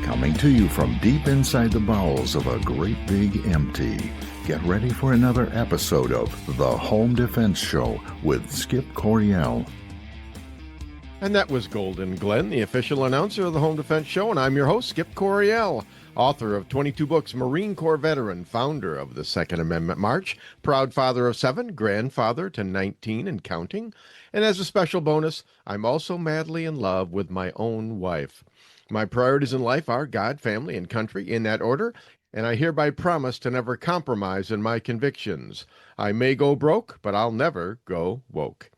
Coming to you from deep inside the bowels of a great big empty. Get ready for another episode of The Home Defense Show with Skip Coryell. And that was Golden Glenn, the official announcer of the Home Defense Show, and I'm your host, Skip Coryell, author of 22 books, Marine Corps veteran, founder of the Second Amendment March, proud father of 7, grandfather to 19 and counting, and as a special bonus, I'm also madly in love with my own wife. My priorities in life are God, family, and country, in that order, and I hereby promise to never compromise in my convictions. I may go broke, but I'll never go woke.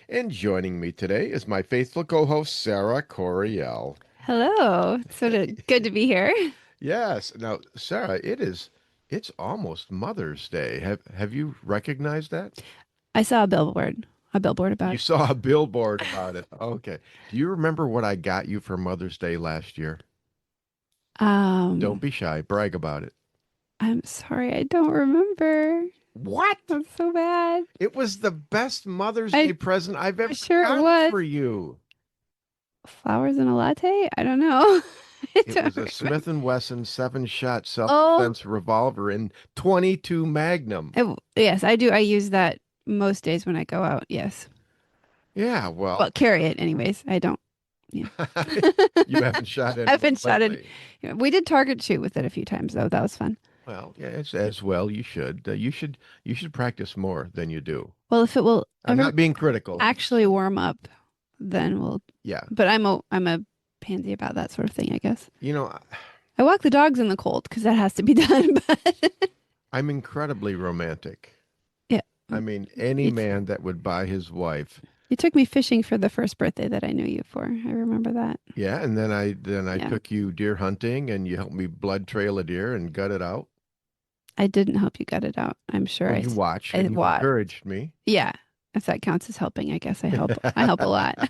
And joining me today is my faithful co-host, Sara Coryell. Hello. It's good to be here. Yes. Now, Sara, it's almost Mother's Day. Have you recognized that? I saw a billboard about You it. saw a billboard about it. Okay. Do you remember what I got you for Mother's Day last year? Don't be shy. Brag about it. I'm sorry, I don't remember. What? That's so bad. It was the best Mother's Day present I've ever sure it gotten was. for you. Flowers and a latte? I don't know. It was a Smith & Wesson 7-shot self-defense revolver in .22 Magnum. Yes, I do. I use that most days when I go out. Yes. Yeah, well, carry it anyways. I don't. Yeah. You haven't shot it. I've been shotted. We did target shoot with it a few times though. That was fun. Well, yeah, as well. You should. You should practice more than you do. Well, if it will I'm not being critical. actually warm up, then we'll. Yeah. But I'm a pansy about that sort of thing, I guess. You know, I walk the dogs in the cold because that has to be done. But I'm incredibly romantic. Yeah. I mean, any man that would buy his wife. You took me fishing for the first birthday that I knew you for. I remember that. Yeah, and then I took you deer hunting, and you helped me blood trail a deer and gut it out. I didn't help you gut it out. I'm sure. Well, you watched. And you encouraged me. Yeah, if that counts as helping, I guess I help. I help a lot.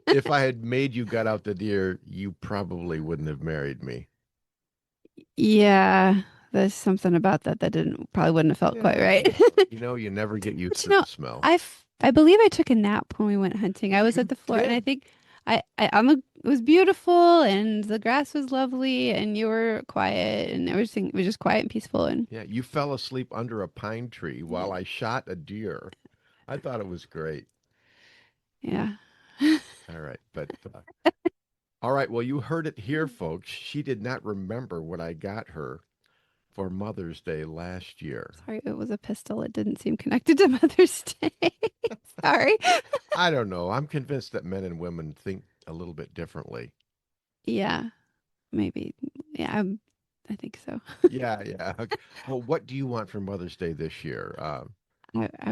If I had made you gut out the deer, you probably wouldn't have married me. Yeah, there's something about that probably wouldn't have felt quite right. You never get used to the smell. I believe I took a nap when we went hunting. I was at the floor, and I think it was beautiful, and the grass was lovely, and you were quiet, and everything was just quiet and peaceful. And yeah, you fell asleep under a pine tree while I shot a deer. I thought it was great. Yeah. All right, but all right. Well, you heard it here, folks. She did not remember what I got her for Mother's Day last year. Sorry, it was a pistol. It didn't seem connected to Mother's Day. Sorry. I don't know. I'm convinced that men and women think a little bit differently. Yeah, maybe. Yeah, I think so. Yeah. Okay. Well, what do you want for Mother's Day this year? I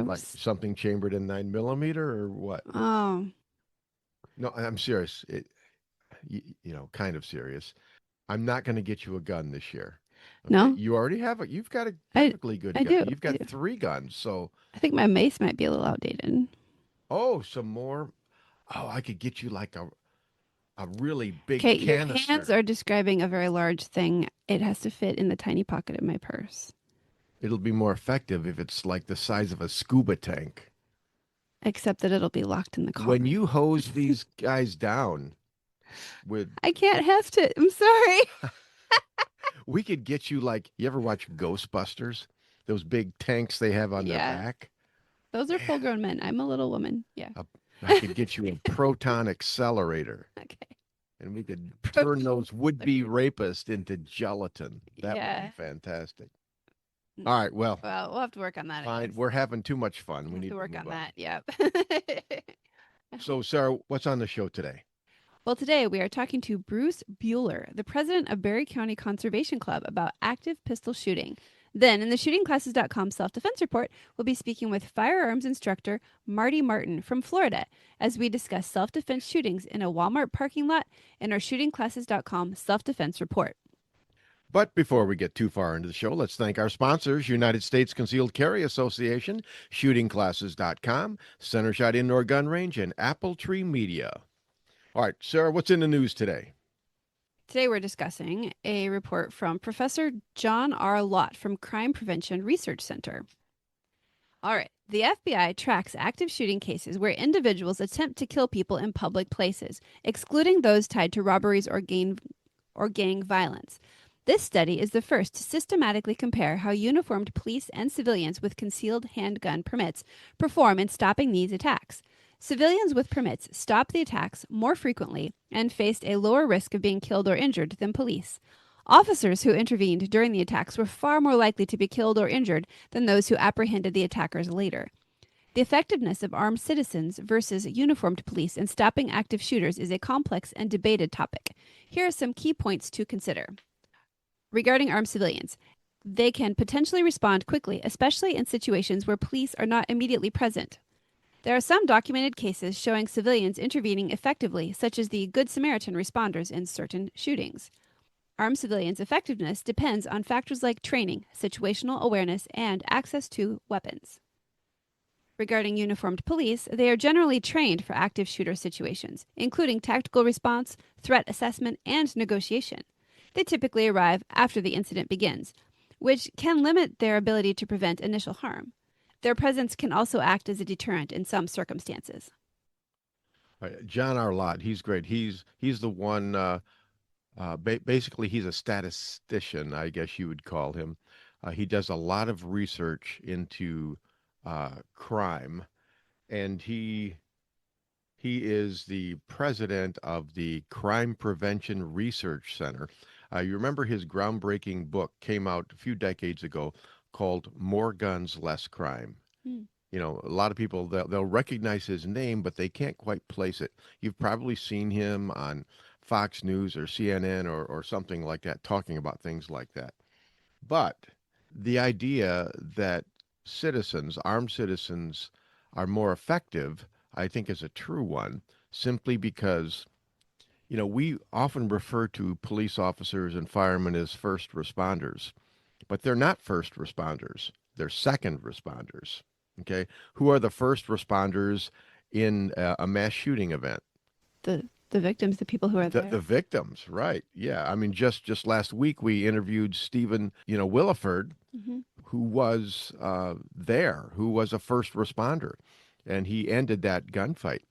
was like something chambered in 9mm or what? Oh. No, I'm serious. Kind of serious. I'm not going to get you a gun this year. Okay? No, you already have it. You've got a perfectly good gun. do. You've got 3 guns, so I think my mace might be a little outdated. Oh, some more. Oh, I could get you like a really big Okay, canister. your hands are describing a very large thing. It has to fit in the tiny pocket of my purse. It'll be more effective if it's like the size of a scuba tank. Except that it'll be locked in the car. When you hose these guys down with I can't heft it. I'm sorry. we could get you like, you ever watch Ghostbusters? Those big tanks they have on their back? Those are full-grown men. I'm a little woman. Yeah. I could get you a proton accelerator. Okay. And we could turn those would-be rapists into gelatin. That would be fantastic. All right, well, we'll have to work on that. Fine. We're having too much fun. We need to work on that. Yeah. So, Sara, what's on the show today? Well, today we are talking to Bruce Buhler, the president of Barry County Conservation Club, about active pistol shooting. Then, in the shootingclasses.com self-defense report, we'll be speaking with firearms instructor Marty Martin from Florida as we discuss self-defense shootings in a Walmart parking lot in our shootingclasses.com self-defense report. But before we get too far into the show, let's thank our sponsors, United States Concealed Carry Association, shootingclasses.com, Center Shot Indoor Gun Range, and Apple Tree Media. All right, Sara, what's in the news today? Today we're discussing a report from Professor John R Lott from Crime Prevention Research Center. All right. The FBI tracks active shooting cases where individuals attempt to kill people in public places, excluding those tied to robberies or or gang violence. This study is the first to systematically compare how uniformed police and civilians with concealed handgun permits perform in stopping these attacks. Civilians with permits stopped the attacks more frequently and faced a lower risk of being killed or injured than police. Officers who intervened during the attacks were far more likely to be killed or injured than those who apprehended the attackers later. The effectiveness of armed citizens versus uniformed police in stopping active shooters is a complex and debated topic. Here are some key points to consider. Regarding armed civilians, they can potentially respond quickly, especially in situations where police are not immediately present. There are some documented cases showing civilians intervening effectively, such as the Good Samaritan responders in certain shootings. Armed civilians' effectiveness depends on factors like training, situational awareness, and access to weapons. Regarding uniformed police, they are generally trained for active shooter situations, including tactical response, threat assessment, and negotiation. They typically arrive after the incident begins, which can limit their ability to prevent initial harm. Their presence can also act as a deterrent in some circumstances. John R Lott, he's great. He's the one. Basically, he's a statistician, I guess you would call him. He does a lot of research into crime, and he is the president of the Crime Prevention Research Center. You remember his groundbreaking book came out a few decades ago called More Guns, Less Crime. You know, a lot of people, they'll recognize his name, but they can't quite place it. You've probably seen him on Fox News or CNN or something like that, talking about things like that. But the idea that armed citizens, are more effective, I think is a true one, simply because, you know, we often refer to police officers and firemen as first responders, but they're not first responders. They're second responders. Okay. Who are the first responders in a mass shooting event? The victims, the people who are there. The victims, right. Yeah. I mean, just last week we interviewed Stephen, Williford, who was there, who was a first responder, and he ended that gunfight.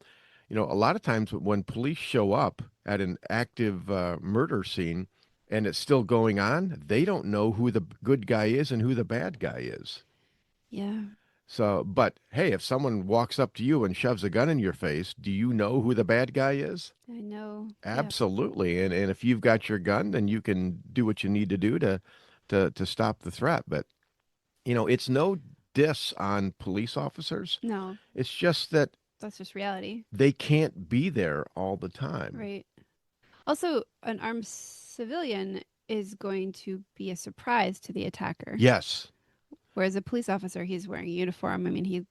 A lot of times when police show up at an active murder scene and it's still going on, they don't know who the good guy is and who the bad guy is. Yeah. So, but hey, if someone walks up to you and shoves a gun in your face, do you know who the bad guy is? I know. Absolutely. Yeah. And if you've got your gun, then you can do what you need to do to stop the threat. But, it's no diss on police officers. No. It's just that that's just reality. They can't be there all the time. Right. Also, an armed civilian is going to be a surprise to the attacker. Yes. Whereas a police officer, he's wearing a uniform. I mean,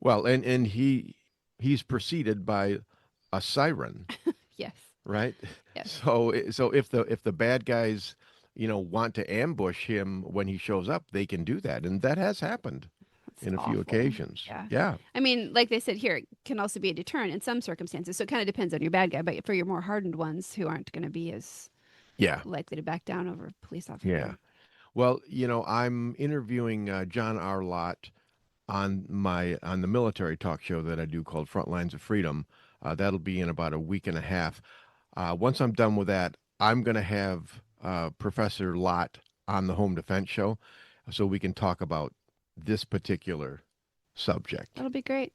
Well, and he's preceded by a siren. Yes. Right? Yes. So if the bad guys, want to ambush him when he shows up, they can do that. And that has happened in a few occasions. Yeah. I mean, like they said here, it can also be a deterrent in some circumstances. So it kind of depends on your bad guy. But for your more hardened ones who aren't going to be as likely to back down over a police officer. Yeah. Well, I'm interviewing John R Lott on the military talk show that I do called Front Lines of Freedom. That'll be in about a week and a half. Once I'm done with that, I'm going to have Professor Lott on the Home Defense Show so we can talk about this particular subject. That'll be great.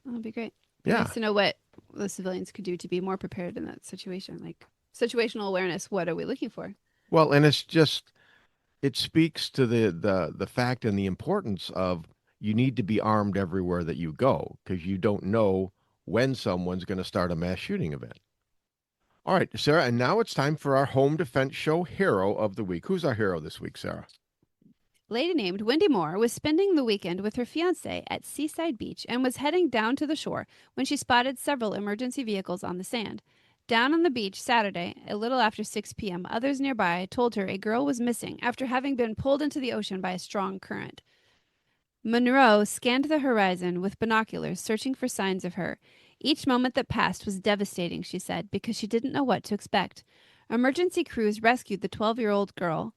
Yeah. Nice to know what the civilians could do to be more prepared in that situation. Like situational awareness, what are we looking for? Well, and it speaks to the fact and the importance of you need to be armed everywhere that you go because you don't know when someone's going to start a mass shooting event. All right, Sarah, and now it's time for our Home Defense Show Hero of the Week. Who's our hero this week, Sarah? Lady named Wendy Moore was spending the weekend with her fiancé at Seaside Beach and was heading down to the shore when she spotted several emergency vehicles on the sand. Down on the beach Saturday, a little after 6 p.m., others nearby told her a girl was missing after having been pulled into the ocean by a strong current. Monroe scanned the horizon with binoculars, searching for signs of her. Each moment that passed was devastating, she said, because she didn't know what to expect. Emergency crews rescued the 12-year-old girl,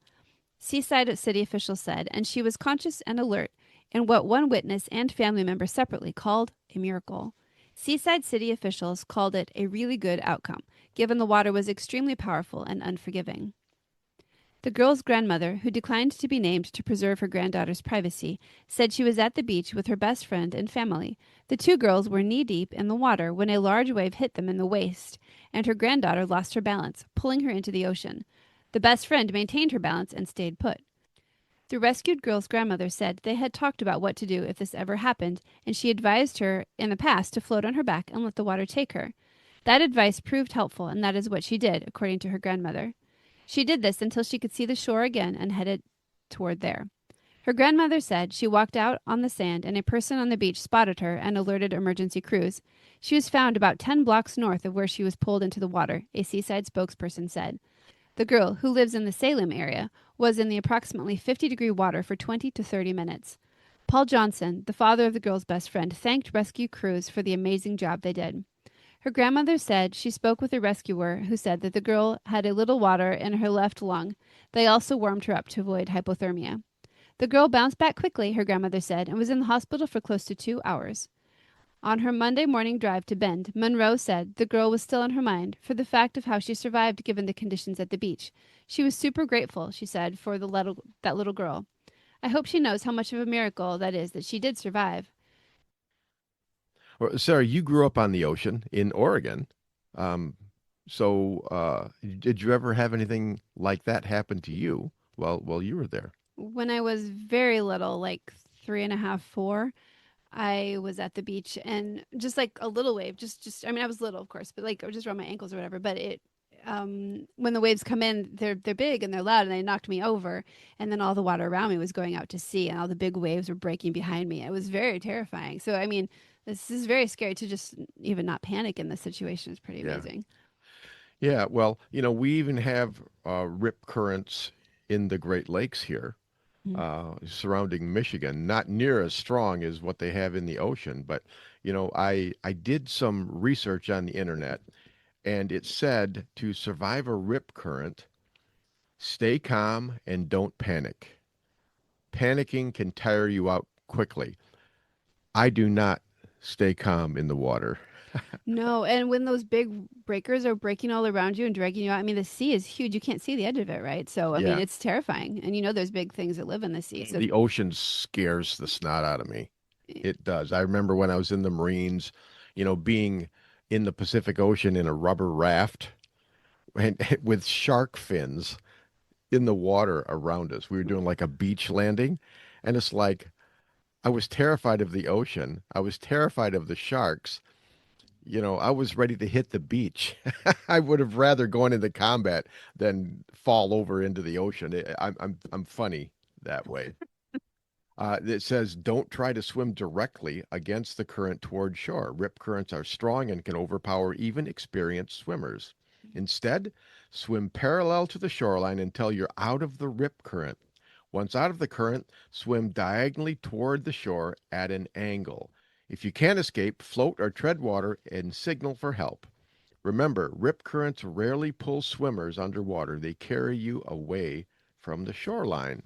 Seaside city officials said, and she was conscious and alert in what one witness and family member separately called a miracle. Seaside city officials called it a really good outcome, given the water was extremely powerful and unforgiving. The girl's grandmother, who declined to be named to preserve her granddaughter's privacy, said she was at the beach with her best friend and family. The two girls were knee-deep in the water when a large wave hit them in the waist, and her granddaughter lost her balance, pulling her into the ocean. The best friend maintained her balance and stayed put. The rescued girl's grandmother said they had talked about what to do if this ever happened, and she advised her in the past to float on her back and let the water take her. That advice proved helpful, and that is what she did, according to her grandmother. She did this until she could see the shore again and headed toward there. Her grandmother said she walked out on the sand and a person on the beach spotted her and alerted emergency crews. She was found about 10 blocks north of where she was pulled into the water, a Seaside spokesperson said. The girl, who lives in the Salem area, was in the approximately 50-degree water for 20 to 30 minutes. Paul Johnson, the father of the girl's best friend, thanked rescue crews for the amazing job they did. Her grandmother said she spoke with a rescuer who said that the girl had a little water in her left lung. They also warmed her up to avoid hypothermia. The girl bounced back quickly, her grandmother said, and was in the hospital for close to 2 hours. On her Monday morning drive to Bend, Monroe said the girl was still on her mind for the fact of how she survived given the conditions at the beach. She was super grateful, she said, for that little girl. I hope she knows how much of a miracle that is that she did survive. Well, Sarah, you grew up on the ocean in Oregon. Did you ever have anything like that happen to you while you were there? When I was very little, like 3.5, 4, I was at the beach and just like a little wave, I mean, I was little, of course, but like just around my ankles or whatever. But when the waves come in, they're big and they're loud, and they knocked me over. And then all the water around me was going out to sea, and all the big waves were breaking behind me. It was very terrifying. So, I mean, this is very scary to just even not panic in this situation. Is pretty amazing. Yeah, well, we even have rip currents in the Great Lakes here, surrounding Michigan. Not near as strong as what they have in the ocean, but I did some research on the internet, and it said to survive a rip current, stay calm and don't panic. Panicking can tire you out quickly. I do not stay calm in the water. No, and when those big breakers are breaking all around you and dragging you out, I mean, the sea is huge. You can't see the edge of it, right? So, I mean, it's terrifying. And there's big things that live in the sea. So the ocean scares the snot out of me. It does. I remember when I was in the Marines, being in the Pacific Ocean in a rubber raft and with shark fins in the water around us. We were doing like a beach landing, and it's like I was terrified of the ocean. I was terrified of the sharks. I was ready to hit the beach. I would have rather gone into combat than fall over into the ocean. I'm funny that way. It says, don't try to swim directly against the current toward shore. Rip currents are strong and can overpower even experienced swimmers. Instead, swim parallel to the shoreline until you're out of the rip current. Once out of the current, swim diagonally toward the shore at an angle. If you can't escape, float or tread water and signal for help. Remember, rip currents rarely pull swimmers underwater. They carry you away from the shoreline.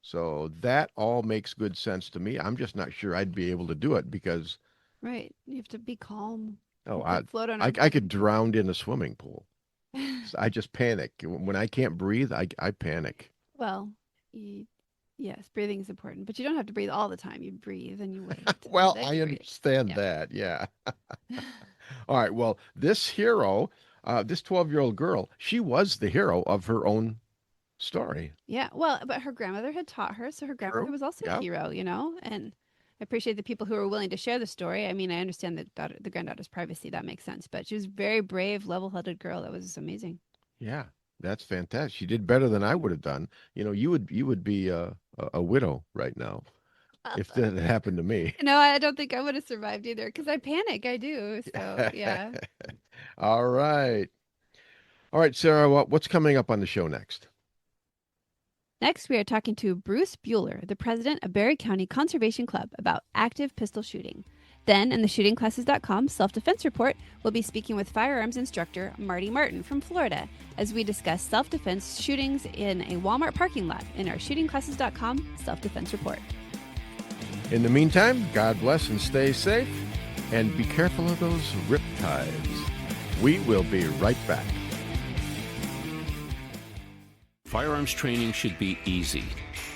So that all makes good sense to me. I'm just not sure I'd be able to do it because... Right. You have to be calm. Oh, float on I could drown in a swimming pool. I just panic. When I can't breathe, I panic. Well, yes, breathing is important, but you don't have to breathe all the time. You breathe and you wait. Well, I understand that. Yeah. All right. Well, this hero, this 12-year-old girl, she was the hero of her own story. Yeah. Well, but her grandmother had taught her, so her grandmother was also a hero, and I appreciate the people who are willing to share the story. I mean, I understand the granddaughter's privacy. That makes sense, but she was a very brave, level-headed girl. That was amazing. Yeah. That's fantastic. She did better than I would have done. You would be a widow right now if that had happened to me. No, I don't think I would have survived either because I panic. I do. So, yeah. All right, Sarah, what's coming up on the show next? Next, we are talking to Bruce Buhler, the president of Barry County Conservation Club, about active pistol shooting. Then, in the shootingclasses.com self-defense report, we'll be speaking with firearms instructor Marty Martin from Florida as we discuss self-defense shootings in a Walmart parking lot in our shootingclasses.com self-defense report. In the meantime, God bless and stay safe. and be careful of those riptides. We will be right back. Firearms training should be easy.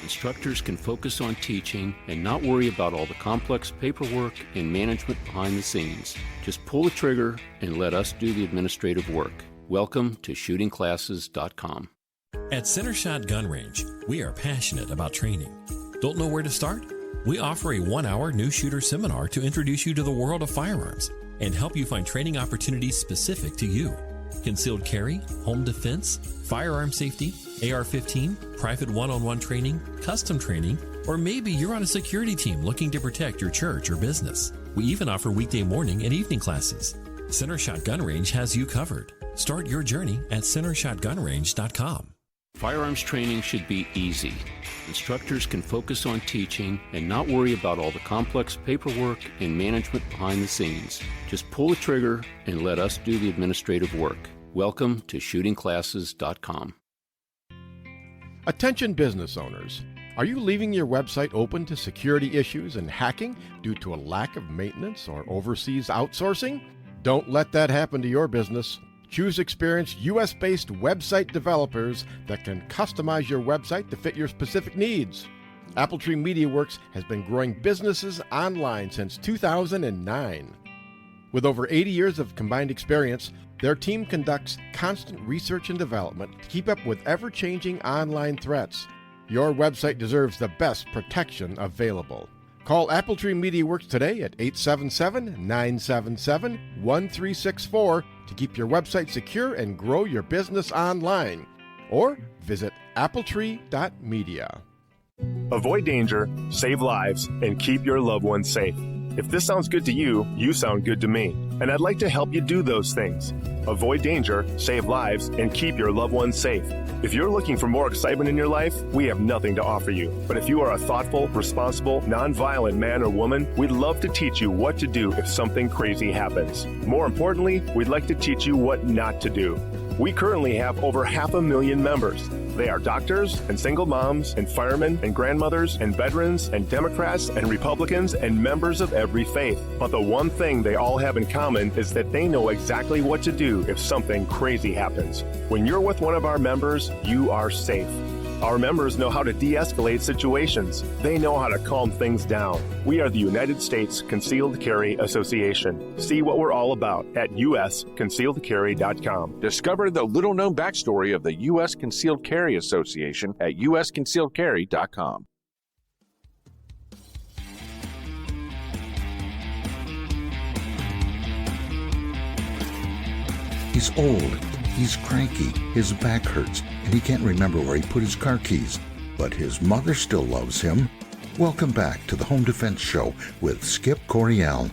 Instructors can focus on teaching and not worry about all the complex paperwork and management behind the scenes. Just pull the trigger and let us do the administrative work. Welcome to shootingclasses.com. At Center Shot Gun Range, we are passionate about training. Don't know where to start? We offer a 1-hour new shooter seminar to introduce you to the world of firearms and help you find training opportunities specific to you. Concealed carry, home defense, firearm safety, AR-15, private one-on-one training, custom training, or maybe you're on a security team looking to protect your church or business. We even offer weekday morning and evening classes. Center Shot Gun Range has you covered. Start your journey at centershotgunrange.com. Firearms training should be easy. Instructors can focus on teaching and not worry about all the complex paperwork and management behind the scenes. Just pull the trigger and let us do the administrative work. Welcome to shootingclasses.com. Attention business owners. Are you leaving your website open to security issues and hacking due to a lack of maintenance or overseas outsourcing? Don't let that happen to your business. Choose experienced U.S.-based website developers that can customize your website to fit your specific needs. Appletree MediaWorks has been growing businesses online since 2009. With over 80 years of combined experience, their team conducts constant research and development to keep up with ever-changing online threats. Your website deserves the best protection available. Call Appletree MediaWorks today at 877-977-1364 to keep your website secure and grow your business online. Or visit appletree.media. Avoid danger, save lives, and keep your loved ones safe. If this sounds good to you, you sound good to me, and I'd like to help you do those things. Avoid danger, save lives, and keep your loved ones safe. If you're looking for more excitement in your life, we have nothing to offer you. But if you are a thoughtful, responsible, nonviolent man or woman, we'd love to teach you what to do if something crazy happens. More importantly, we'd like to teach you what not to do. We currently have over 500,000 members. They are doctors and single moms and firemen and grandmothers and veterans and Democrats and Republicans and members of every faith. But the one thing they all have in common is that they know exactly what to do if something crazy happens. When you're with one of our members, you are safe. Our members know how to de-escalate situations. They know how to calm things down. We are the United States Concealed Carry Association. See what we're all about at usconcealedcarry.com. Discover the little-known backstory of the U.S. Concealed Carry Association at usconcealedcarry.com. He's old, he's cranky, his back hurts, and he can't remember where he put his car keys. But his mother still loves him. Welcome back to the Home Defense Show with Skip Coryell.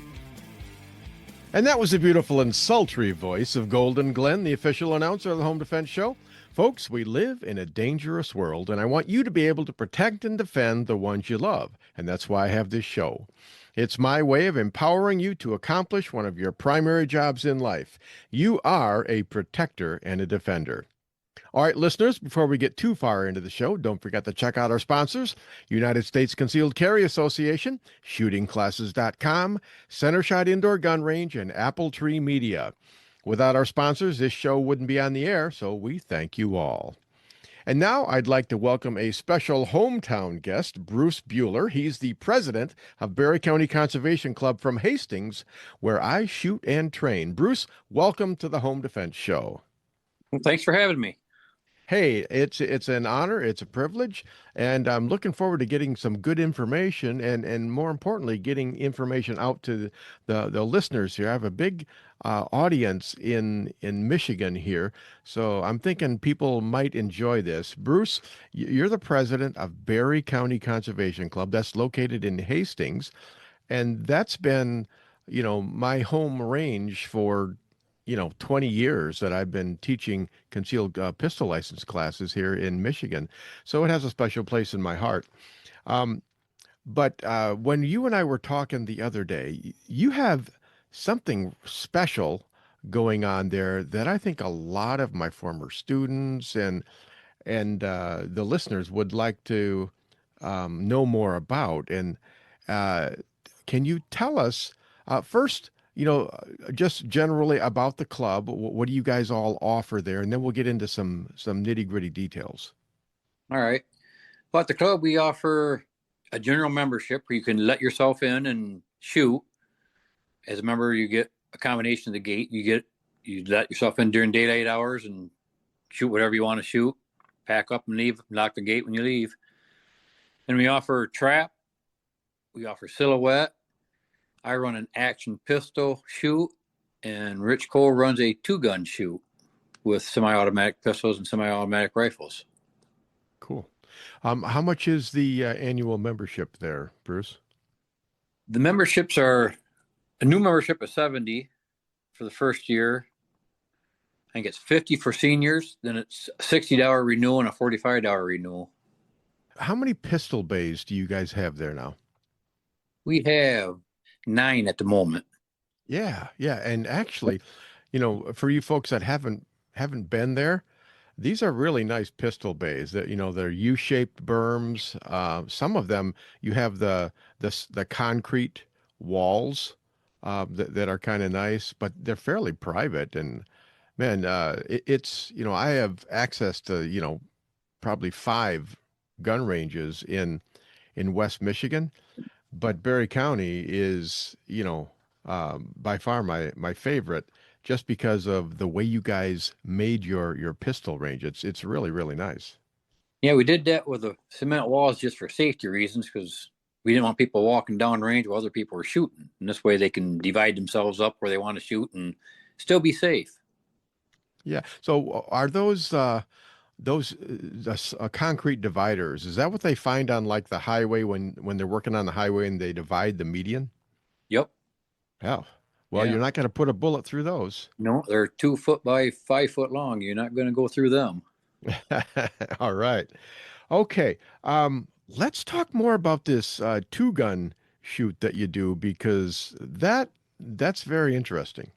And that was the beautiful and sultry voice of Golden Glenn, the official announcer of the Home Defense Show. Folks, we live in a dangerous world, and I want you to be able to protect and defend the ones you love. And that's why I have this show. It's my way of empowering you to accomplish one of your primary jobs in life. You are a protector and a defender. All right, listeners, before we get too far into the show, don't forget to check out our sponsors, United States Concealed Carry Association, shootingclasses.com, Center Shot Indoor Gun Range, and Appletree Media. Without our sponsors, this show wouldn't be on the air, so we thank you all. And now I'd like to welcome a special hometown guest, Bruce Buhler. He's the president of Barry County Conservation Club from Hastings, where I shoot and train. Bruce, welcome to the Home Defense Show. Thanks for having me. Hey, it's an honor, it's a privilege, and I'm looking forward to getting some good information and more importantly, getting information out to the listeners here. I have a big audience in Michigan here, so I'm thinking people might enjoy this. Bruce, you're the president of Barry County Conservation Club. That's located in Hastings, and that's been, my home range for 20 years that I've been teaching concealed pistol license classes here in Michigan. So it has a special place in my heart. But when you and I were talking the other day, you have something special going on there that I think a lot of my former students and the listeners would like to know more about. And can you tell us First, just generally about the club, what do you guys all offer there? And then we'll get into some nitty-gritty details. All right. Well, at the club, we offer a general membership where you can let yourself in and shoot. As a member, you get a combination of the gate. You let yourself in during daylight hours and shoot whatever you want to shoot. Pack up and leave. Lock the gate when you leave. And we offer trap. We offer silhouette. I run an action pistol shoot, and Rich Cole runs a 2-gun shoot with semi-automatic pistols and semi-automatic rifles. Cool. How much is the annual membership there, Bruce? The memberships are a new membership is $70 for the first year. I think it's $50 for seniors. Then it's a $60 renewal and a $45 renewal. How many pistol bays do you guys have there now? We have 9 at the moment. Yeah. And actually, for you folks that haven't been there, these are really nice pistol bays that, they're U-shaped berms. Some of them, you have the concrete walls that are kind of nice, but they're fairly private. And man, it's, I have access to, probably 5 gun ranges in West Michigan, but Berry County is, by far my favorite, just because of the way you guys made your pistol range. It's really, really nice. Yeah, we did that with the cement walls just for safety reasons, because we didn't want people walking down range while other people were shooting. And this way they can divide themselves up where they want to shoot and still be safe. Yeah. So are those concrete dividers, is that what they find on like the highway when they're working on the highway and they divide the median? Yep. Oh, well, Yeah. You're not going to put a bullet through those. No, they're 2 foot by 5 foot long. You're not going to go through them. All right. Okay. Let's talk more about this 2-gun shoot that you do, because that's very interesting.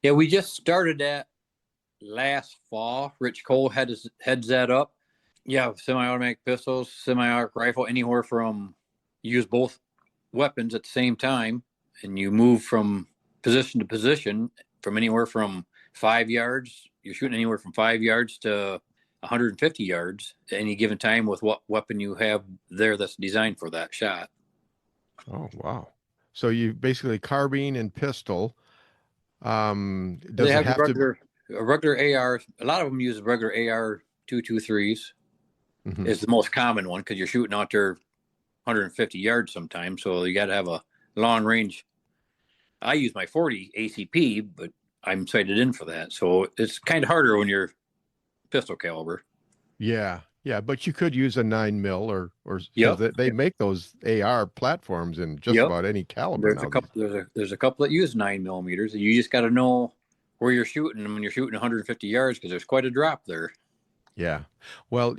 Yeah, we just started that last fall. Rich Cole heads that up. Yeah, semi-automatic pistols, semi-automatic rifle, anywhere from, you use both weapons at the same time, and you move from position to position from anywhere from 5 yards. You're shooting anywhere from 5 yards to 150 yards at any given time with what weapon you have there that's designed for that shot. Oh, wow. So you basically carbine and pistol. Does They it have have to? a regular AR. A lot of them use regular AR 223s. Mhm. Is the most common one, because you're shooting out there 150 yards sometimes. So you got to have a long range. I use my 40 ACP, but I'm sighted in for that. So it's kind of harder when you're pistol caliber. Yeah, but you could use a 9mm or Yep. they make those AR platforms in just Yep. about any caliber now. There's a couple that use 9mm, and you just got to know where you're shooting when you're shooting 150 yards, because there's quite a drop there. Yeah. Well,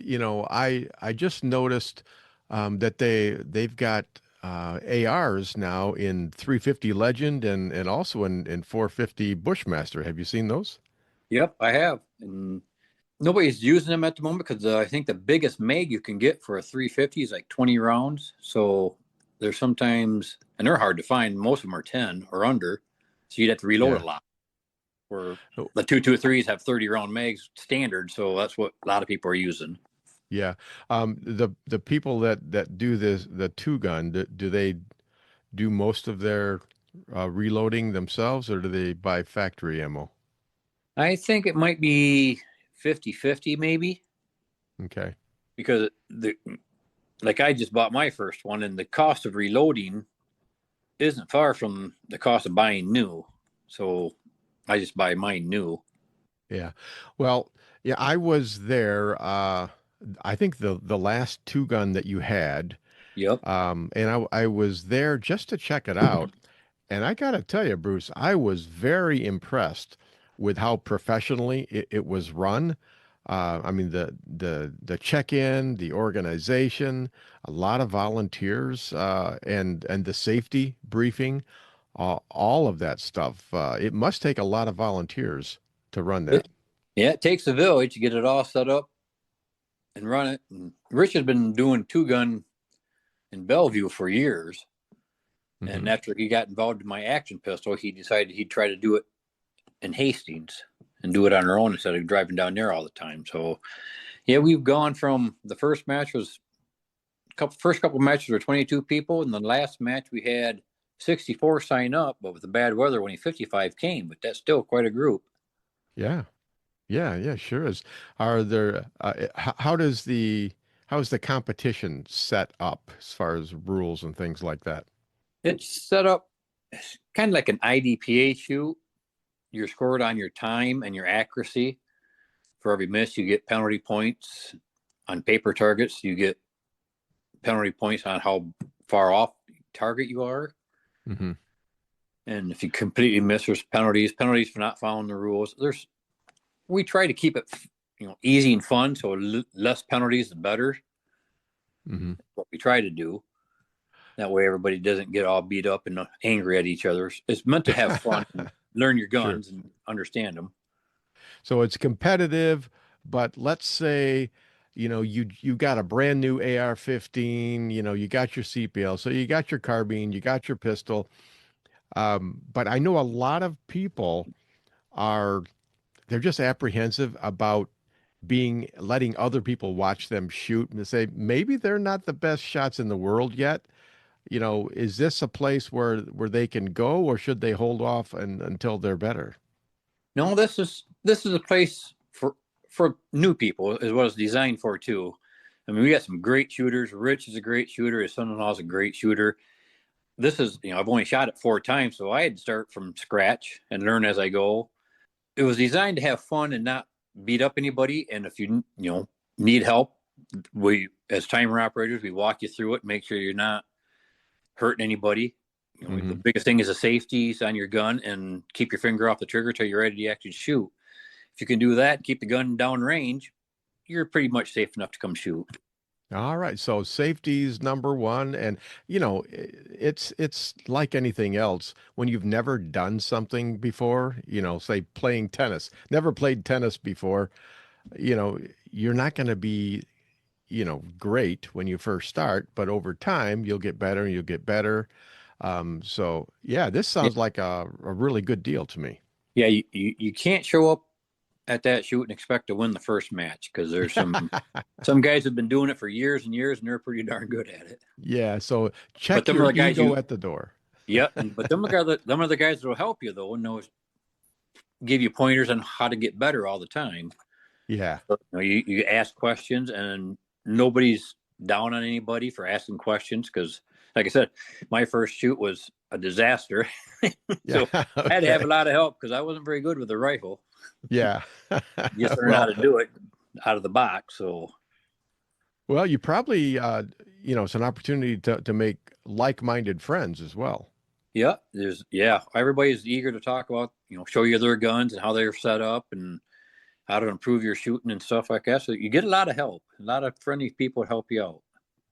I just noticed that they've got ARs now in 350 Legend and also in 450 Bushmaster. Have you seen those? Yep, I have. And nobody's using them at the moment, because I think the biggest mag you can get for a 350 is like 20 rounds. So there's sometimes, and they're hard to find. Most of them are 10 or under. So you'd have to reload a lot. Where the 223s have 30 round mags standard. So that's what a lot of people are using. Yeah. The people that do this, the 2-gun, do they do most of their reloading themselves, or do they buy factory ammo? I think it might be 50-50 maybe. Okay. Because like I just bought my first one, and the cost of reloading isn't far from the cost of buying new. So I just buy mine new. Yeah. Well, yeah, I was there. I think the last 2-gun that you had. Yep. And I was there just to check it out. And I got to tell you, Bruce, I was very impressed with how professionally it was run. I mean, the check-in, the organization, a lot of volunteers, and the safety briefing, all of that stuff. It must take a lot of volunteers to run that. It takes a village to get it all set up and run it. And Rich has been doing 2-gun in Bellevue for years. And after he got involved in my action pistol, he decided he'd try to do it in Hastings and do it on our own instead of driving down there all the time. So, yeah, we've gone from the first match was first couple matches were 22 people, and the last match we had 64 sign up, but with the bad weather, only 55 came. But that's still quite a group. Yeah, sure is. Are there? How is the competition set up as far as rules and things like that? It's set up kind of like an IDPA shoot. You're scored on your time and your accuracy. For every miss, you get penalty points. On paper targets, you get penalty points on how far off target you are. Mm-hmm. And if you completely miss, there's penalties for not following the rules. We try to keep it, easy and fun. So less penalties, the better. Mm-hmm. What we try to do. That way, everybody doesn't get all beat up and angry at each other. It's meant to have fun, and learn your guns and understand them. So it's competitive, but let's say, you got a brand new AR-15, you got your CPL, so you got your carbine, you got your pistol. But I know a lot of people they're just apprehensive about letting other people watch them shoot, and they say maybe they're not the best shots in the world yet. Is this a place where they can go, or should they hold off until they're better? No, this is a place for new people, as well as designed for too. I mean, we got some great shooters. Rich is a great shooter. His son-in-law is a great shooter. This is, I've only shot it 4 times, so I had to start from scratch and learn as I go. It was designed to have fun and not beat up anybody. And if you need help, we, as timer operators, we walk you through it, make sure you're not hurting anybody. The biggest thing is the safeties on your gun, and keep your finger off the trigger till you're ready to actually shoot. If you can do that, keep the gun down range, you're pretty much safe enough to come shoot. All right. So safety is number one. And, it's like anything else. When you've never done something before, say playing tennis, never played tennis before, you're not going to be, great when you first start, but over time you'll get better and you'll get better. So yeah, this sounds like a really good deal to me. Yeah. You can't show up at that shoot and expect to win the first match, because there's some guys have been doing it for years and years, and they're pretty darn good at it. Yeah, so check your ego at the door. Yeah, but them are the guys that will help you though, and give you pointers on how to get better all the time. Yeah, so, you ask questions, and nobody's down on anybody for asking questions, because, like I said, my first shoot was a disaster. So I had to have a lot of help because I wasn't very good with the rifle. Yeah. Just learn how to do it out of the box. So, well, you probably, it's an opportunity to make like-minded friends as well. Yeah, everybody's eager to talk about, show you their guns and how they're set up and how to improve your shooting and stuff like that. So you get a lot of help. A lot of friendly people help you out.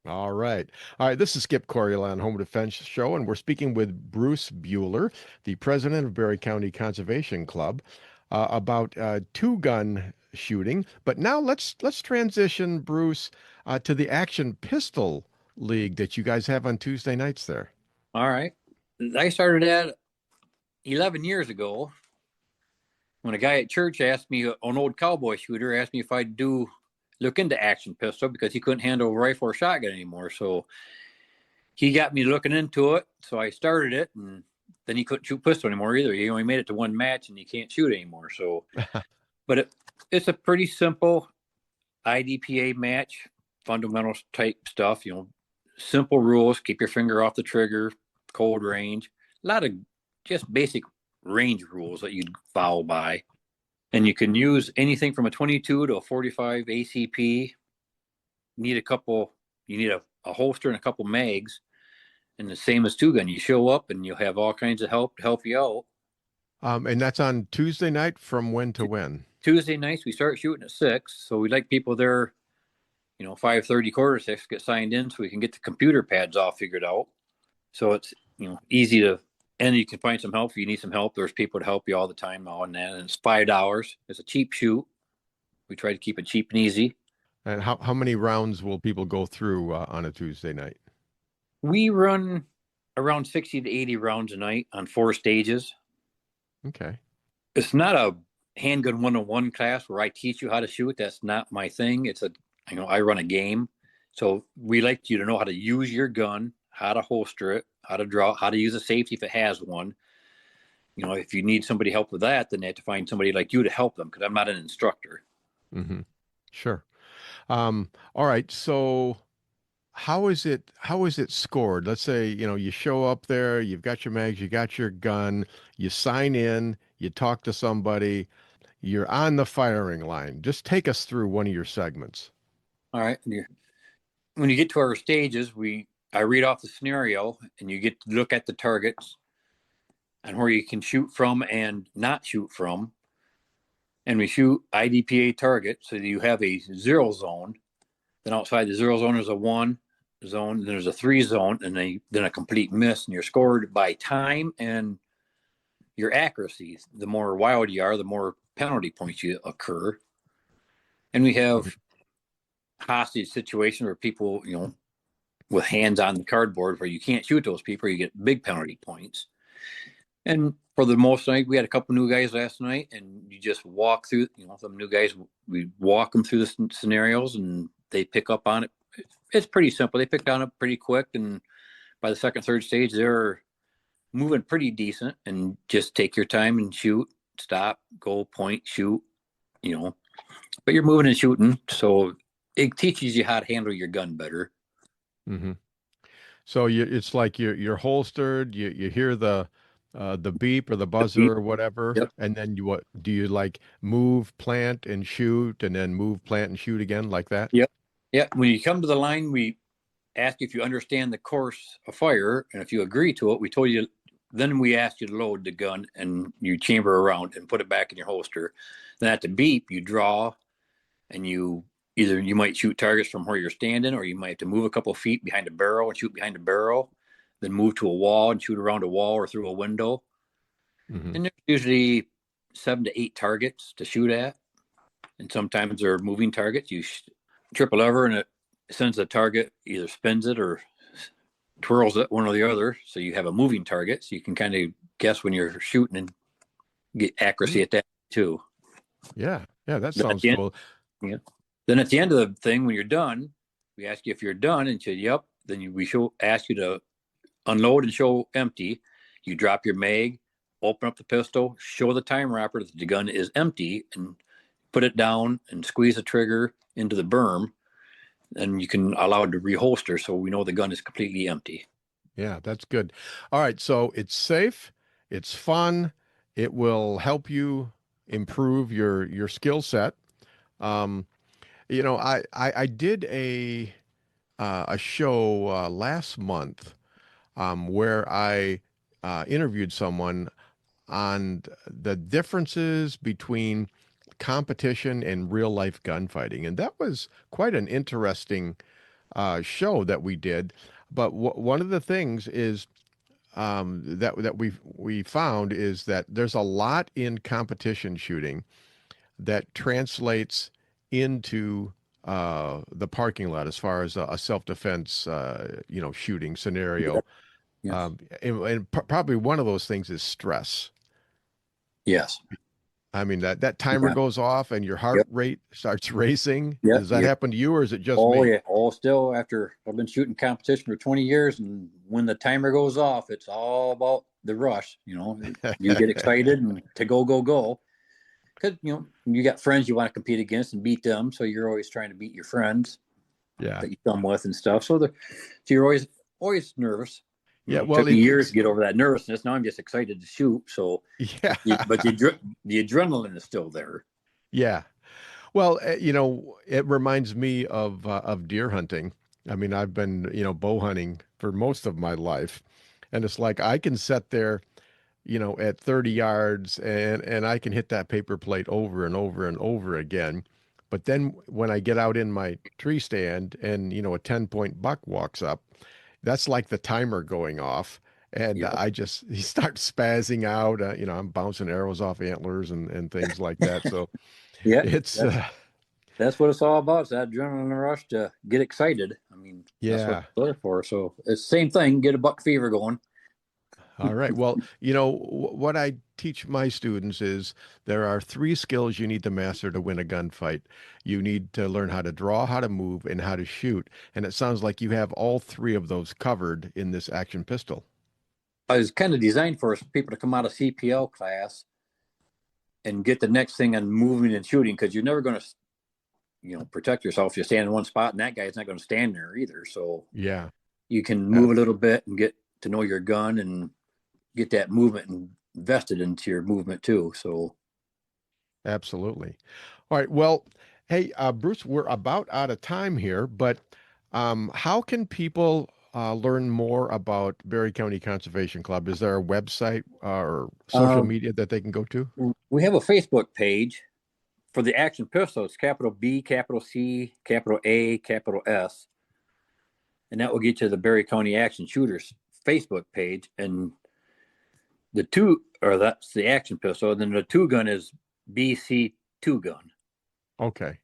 All right. This is Skip Coryell on Home Defense Show, and we're speaking with Bruce Buhler, the president of Barry County Conservation Club, about two-gun shooting. But now let's transition, Bruce, to the Action Pistol League that you guys have on Tuesday nights there. All right. I started that 11 years ago when a guy at church asked me, an old cowboy shooter, asked me if I'd look into Action Pistol, because he couldn't handle a rifle or shotgun anymore. So he got me looking into it. So I started it, and then he couldn't shoot pistol anymore either. He only made it to one match, and he can't shoot anymore. So, but it's a pretty simple IDPA match, fundamental type stuff, simple rules, keep your finger off the trigger, cold range, a lot of just basic range rules that you'd follow by. And you can use anything from a 22 to a 45 ACP. You need a holster and a couple mags, and the same as two gun. You show up and you'll have all kinds of help to help you out. And that's on Tuesday night from when to when? Tuesday nights we start shooting at 6, so we'd like people there, 5:30, 5:45, get signed in so we can get the computer pads all figured out. So it's easy to. And you can find some help if you need some help. There's people to help you all the time on that. And it's $5. It's a cheap shoot. We try to keep it cheap and easy. And how many rounds will people go through on a Tuesday night? We run around 60 to 80 rounds a night on 4 stages. Okay. It's not a handgun 101 class where I teach you how to shoot. That's not my thing. It's I run a game. So we like you to know how to use your gun, how to holster it, how to draw, how to use a safety if it has one. If you need somebody help with that, then they have to find somebody like you to help them, because I'm not an instructor. Mm-hmm. Sure. All right. So how is it scored? Let's say, you show up there, you've got your mags, you got your gun, you sign in, you talk to somebody, you're on the firing line. Just take us through one of your segments. All right. When you get to our stages, I read off the scenario, and you get to look at the targets and where you can shoot from and not shoot from. And we shoot IDPA targets, so you have a 0 zone. Then outside the 0 zone is a 1 zone, then there's a 3 zone, and then a complete miss. And you're scored by time and your accuracy. The more wild you are, the more penalty points you occur. And we have hostage situations where people, with hands on the cardboard, where you can't shoot those people, you get big penalty points. And for the most night, we had a couple new guys last night, and you just walk through, some new guys, we walk them through the scenarios, and they pick up on it. It's pretty simple. They picked on it pretty quick. And by the second, third stage, they're moving pretty decent, and just take your time and shoot, stop, go, point, shoot, but you're moving and shooting. So it teaches you how to handle your gun better. Mm-hmm. So it's like you're holstered, you hear the beep or the buzzer or whatever. Yep. And then what do you like move, plant, and shoot, and then move, plant, and shoot again, like that? Yep. Yeah. When you come to the line, we ask you if you understand the course of fire, and if you agree to it, then we ask you to load the gun, and you chamber around and put it back in your holster. Then at the beep, you draw, and you might shoot targets from where you're standing, or you might have to move a couple of feet behind a barrel and shoot behind a barrel, then move to a wall and shoot around a wall or through a window. Mm-hmm. And there's usually 7 to 8 targets to shoot at. And sometimes they're moving targets. You trip a lever, and it sends the target, either spins it or twirls it, one or the other. So you have a moving target. So you can kind of guess when you're shooting and get accuracy at that too. Yeah. Yeah. That sounds cool. Yeah. Then at the end of the thing, when you're done, we ask you if you're done, and you say, yep. Then we ask you to unload and show empty. You drop your mag, open up the pistol, show the time wrapper that the gun is empty, and put it down and squeeze the trigger into the berm. And you can allow it to reholster, so we know the gun is completely empty. Yeah, that's good. All right. So it's safe. It's fun. It will help you improve your skill set. I did a show last month where I interviewed someone on the differences between competition and real life gunfighting, and that was quite an interesting show that we did. But one of the things is that we found is that there's a lot in competition shooting that translates into the parking lot as far as a self-defense, shooting scenario. Yes. And probably one of those things is stress. Yes. I mean, that timer goes off and your heart rate starts racing. Does that happen to you, or is it just me? Oh, yeah. Still, after I've been shooting competition for 20 years, and when the timer goes off, it's all about the rush. You get excited and to go. Because, you got friends you want to compete against and beat them. So you're always trying to beat your friends that you come with and stuff. So you're always nervous. Yeah, it took me years to get over that nervousness. Now I'm just excited to shoot. So, but the adrenaline is still there. Yeah. Well, it reminds me of deer hunting. I mean, I've been, bow hunting for most of my life, and it's like I can sit there, at 30 yards and I can hit that paper plate over and over and over again. But then when I get out in my tree stand and, a 10-point buck walks up, that's like the timer going off, and he starts spazzing out. I'm bouncing arrows off antlers and things like that. So That's what it's all about. It's that adrenaline rush to get excited. I mean, that's what Yeah. it's there for. So it's the same thing. Get a buck fever going. All right. Well, what I teach my students is there are 3 skills you need to master to win a gunfight. You need to learn how to draw, how to move, and how to shoot. And it sounds like you have all 3 of those covered in this action pistol. I was kind of designed for people to come out of CPL class and get the next thing on moving and shooting, because you're never going to, protect yourself. You stand in one spot, and that guy's not going to stand there either. So Yeah. you can move a little bit and get to know your gun and get that movement invested into your movement too. So Absolutely. All right. Well, hey, Bruce, we're about out of time here, but how can people learn more about Berry County Conservation Club? Is there a website or social media that they can go to? we have a Facebook page for the action pistol. It's capital B, capital C, capital A, capital S. And that will get you the Berry County Action Shooters Facebook page. And that's the action pistol. And then the 2 gun is BC 2 gun. Okay.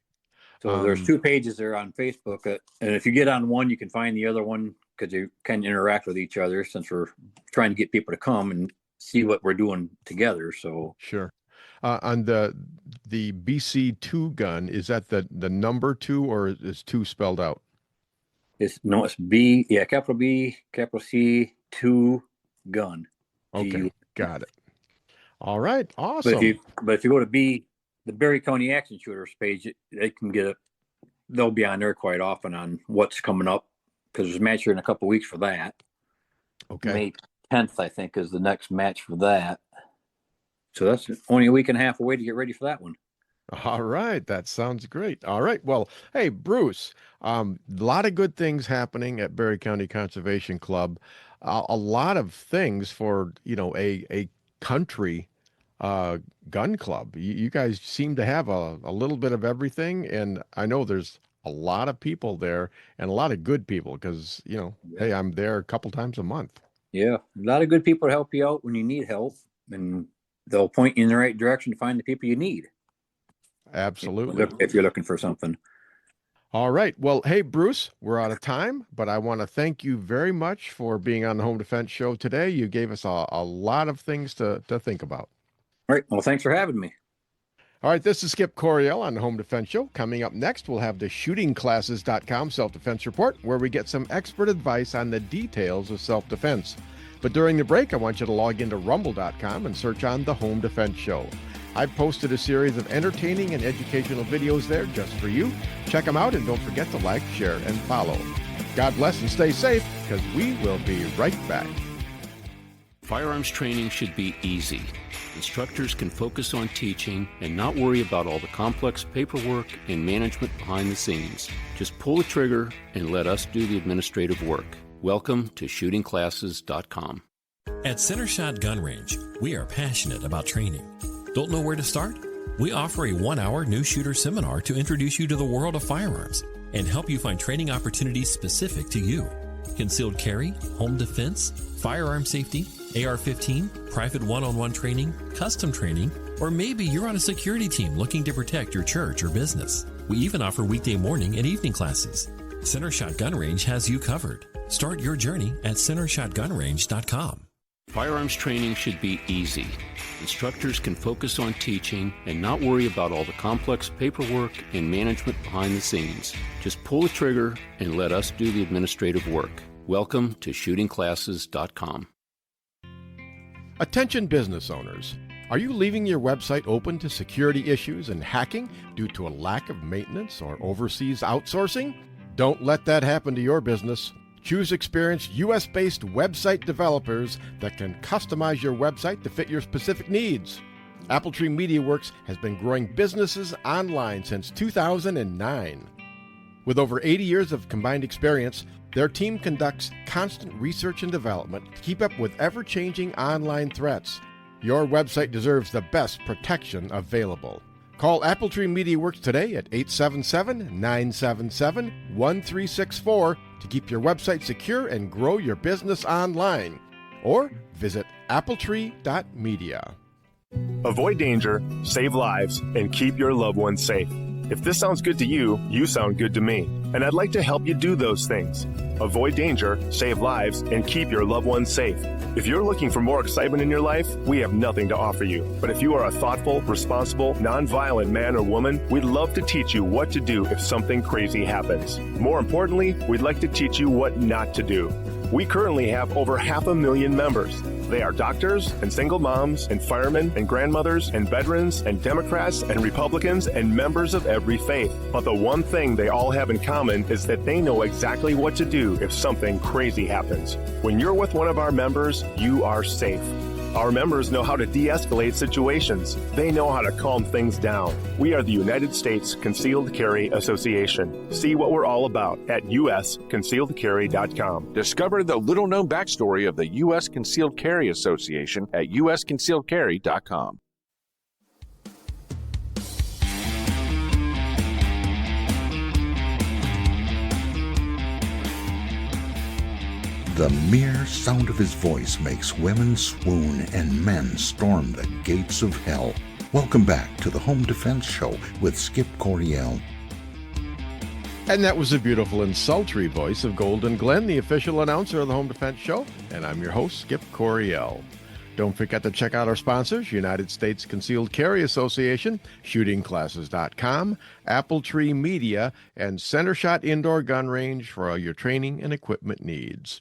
So there's 2 pages there on Facebook. And if you get on one, you can find the other one, because you can interact with each other, since we're trying to get people to come and see what we're doing together. So Sure. On the BC2 gun, is that the number 2, or is 2 spelled out? it's B, capital B, capital C, 2 gun. Okay, G-U. got it. All right, But awesome. if you go to the Berry County Action Shooters page, they can they'll be on there quite often on what's coming up, because there's a match here in a couple of weeks for that. Okay. May 10th, I think, is the next match for that. So that's only a week and a half away to get ready for that one. All right, that sounds great. All right, well, hey, Bruce, a lot of good things happening at Berry County Conservation Club. A lot of things for, a country gun club. You guys seem to have a little bit of everything, and I know there's a lot of people there, and a lot of good people, because, hey, I'm there a couple times a month. Yeah, a lot of good people to help you out when you need help, and they'll point you in the right direction to find the people you need. Absolutely. If you're looking for something. All right. Well, hey, Bruce, we're out of time, but I want to thank you very much for being on the Home Defense Show today. You gave us a lot of things to think about. All right. Well, thanks for having me. All right, this is Skip Coryell on the Home Defense Show. Coming up next, we'll have the shootingclasses.com self-defense report, where we get some expert advice on the details of self-defense. But during the break, I want you to log into rumble.com and search on the Home Defense Show. I've posted a series of entertaining and educational videos there just for you. Check them out, and don't forget to like, share, and follow. God bless and stay safe, because we will be right back. Firearms training should be easy. Instructors can focus on teaching and not worry about all the complex paperwork and management behind the scenes. Just pull the trigger and let us do the administrative work. Welcome to shootingclasses.com. At Center Shot Gun Range, we are passionate about training. Don't know where to start? We offer a 1-hour new shooter seminar to introduce you to the world of firearms and help you find training opportunities specific to you. Concealed carry, home defense, firearm safety, AR-15, private one-on-one training, custom training, or maybe you're on a security team looking to protect your church or business. We even offer weekday morning and evening classes. Center Shot Gun Range has you covered. Start your journey at centershotgunrange.com. Firearms training should be easy. Instructors can focus on teaching and not worry about all the complex paperwork and management behind the scenes. Just pull the trigger and let us do the administrative work. Welcome to shootingclasses.com. Attention business owners. Are you leaving your website open to security issues and hacking due to a lack of maintenance or overseas outsourcing? Don't let that happen to your business. Choose experienced U.S.-based website developers that can customize your website to fit your specific needs. Appletree MediaWorks has been growing businesses online since 2009. With over 80 years of combined experience, their team conducts constant research and development to keep up with ever-changing online threats. Your website deserves the best protection available. Call Appletree MediaWorks today at 877-977-1364 to keep your website secure and grow your business online. Or visit appletree.media. Avoid danger, save lives, and keep your loved ones safe. If this sounds good to you, you sound good to me. And I'd like to help you do those things. Avoid danger, save lives, and keep your loved ones safe. If you're looking for more excitement in your life, we have nothing to offer you. But if you are a thoughtful, responsible, nonviolent man or woman, we'd love to teach you what to do if something crazy happens. More importantly, we'd like to teach you what not to do. We currently have over 500,000 members. They are doctors and single moms and firemen and grandmothers and veterans and Democrats and Republicans and members of every faith. But the one thing they all have in common is that they know exactly what to do if something crazy happens. When you're with one of our members, you are safe. Our members know how to de-escalate situations. They know how to calm things down. We are the United States Concealed Carry Association. See what we're all about at usconcealedcarry.com. Discover the little-known backstory of the U.S. Concealed Carry Association at usconcealedcarry.com. The mere sound of his voice makes women swoon and men storm the gates of hell. Welcome back to the Home Defense Show with Skip Coryell. And that was the beautiful and sultry voice of Golden Glenn, the official announcer of the Home Defense Show. And I'm your host, Skip Coryell. Don't forget to check out our sponsors, United States Concealed Carry Association, shootingclasses.com, Apple Tree Media, and Center Shot Indoor Gun Range for all your training and equipment needs.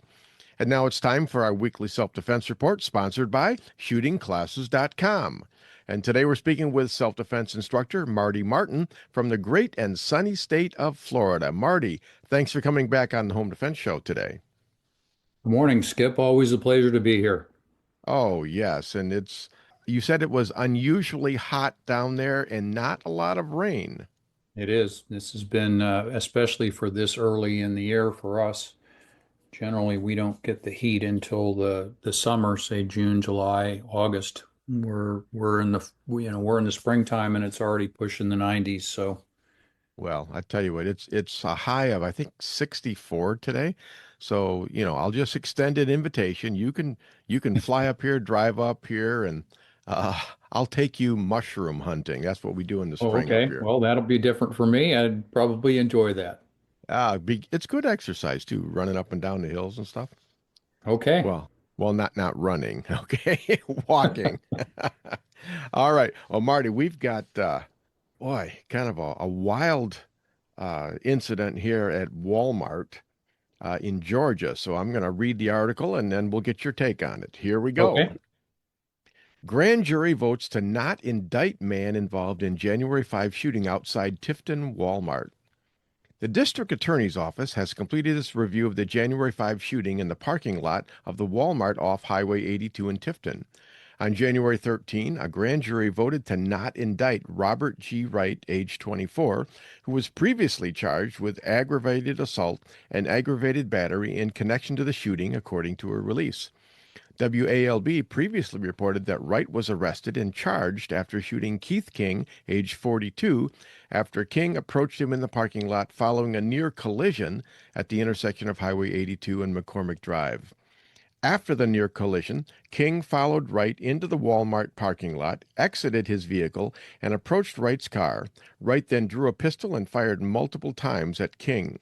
And now it's time for our weekly self-defense report, sponsored by shootingclasses.com. And today we're speaking with self-defense instructor Marty Martin from the great and sunny state of Florida. Marty, thanks for coming back on the Home Defense Show today. Good morning, Skip. Always a pleasure to be here. Oh, yes. And you said it was unusually hot down there and not a lot of rain. It is. This has been, especially for this early in the year for us. Generally, we don't get the heat until the summer, say June, July, August. We're in the springtime and it's already pushing the 90s. So, well, I tell you what, it's a high of I think 64 today. So, I'll just extend an invitation. You can fly up here, drive up here, and I'll take you mushroom hunting. That's what we do in the spring. Okay. Up here. Well, that'll be different for me. I'd probably enjoy that. It's good exercise too, running up and down the hills and stuff. Okay. Well, not running. Okay, walking. All right. Well, Marty, we've got kind of a wild incident here at Walmart in Georgia. So I'm going to read the article and then we'll get your take on it. Here we go. Okay. Grand jury votes to not indict man involved in January 5 shooting outside Tifton Walmart. The district attorney's office has completed its review of the January 5 shooting in the parking lot of the Walmart off Highway 82 in Tifton. On January 13, a grand jury voted to not indict Robert G. Wright, age 24, who was previously charged with aggravated assault and aggravated battery in connection to the shooting, according to a release. WALB previously reported that Wright was arrested and charged after shooting Keith King, age 42, after King approached him in the parking lot following a near collision at the intersection of Highway 82 and McCormick Drive. After the near collision, King followed Wright into the Walmart parking lot, exited his vehicle, and approached Wright's car. Wright then drew a pistol and fired multiple times at King.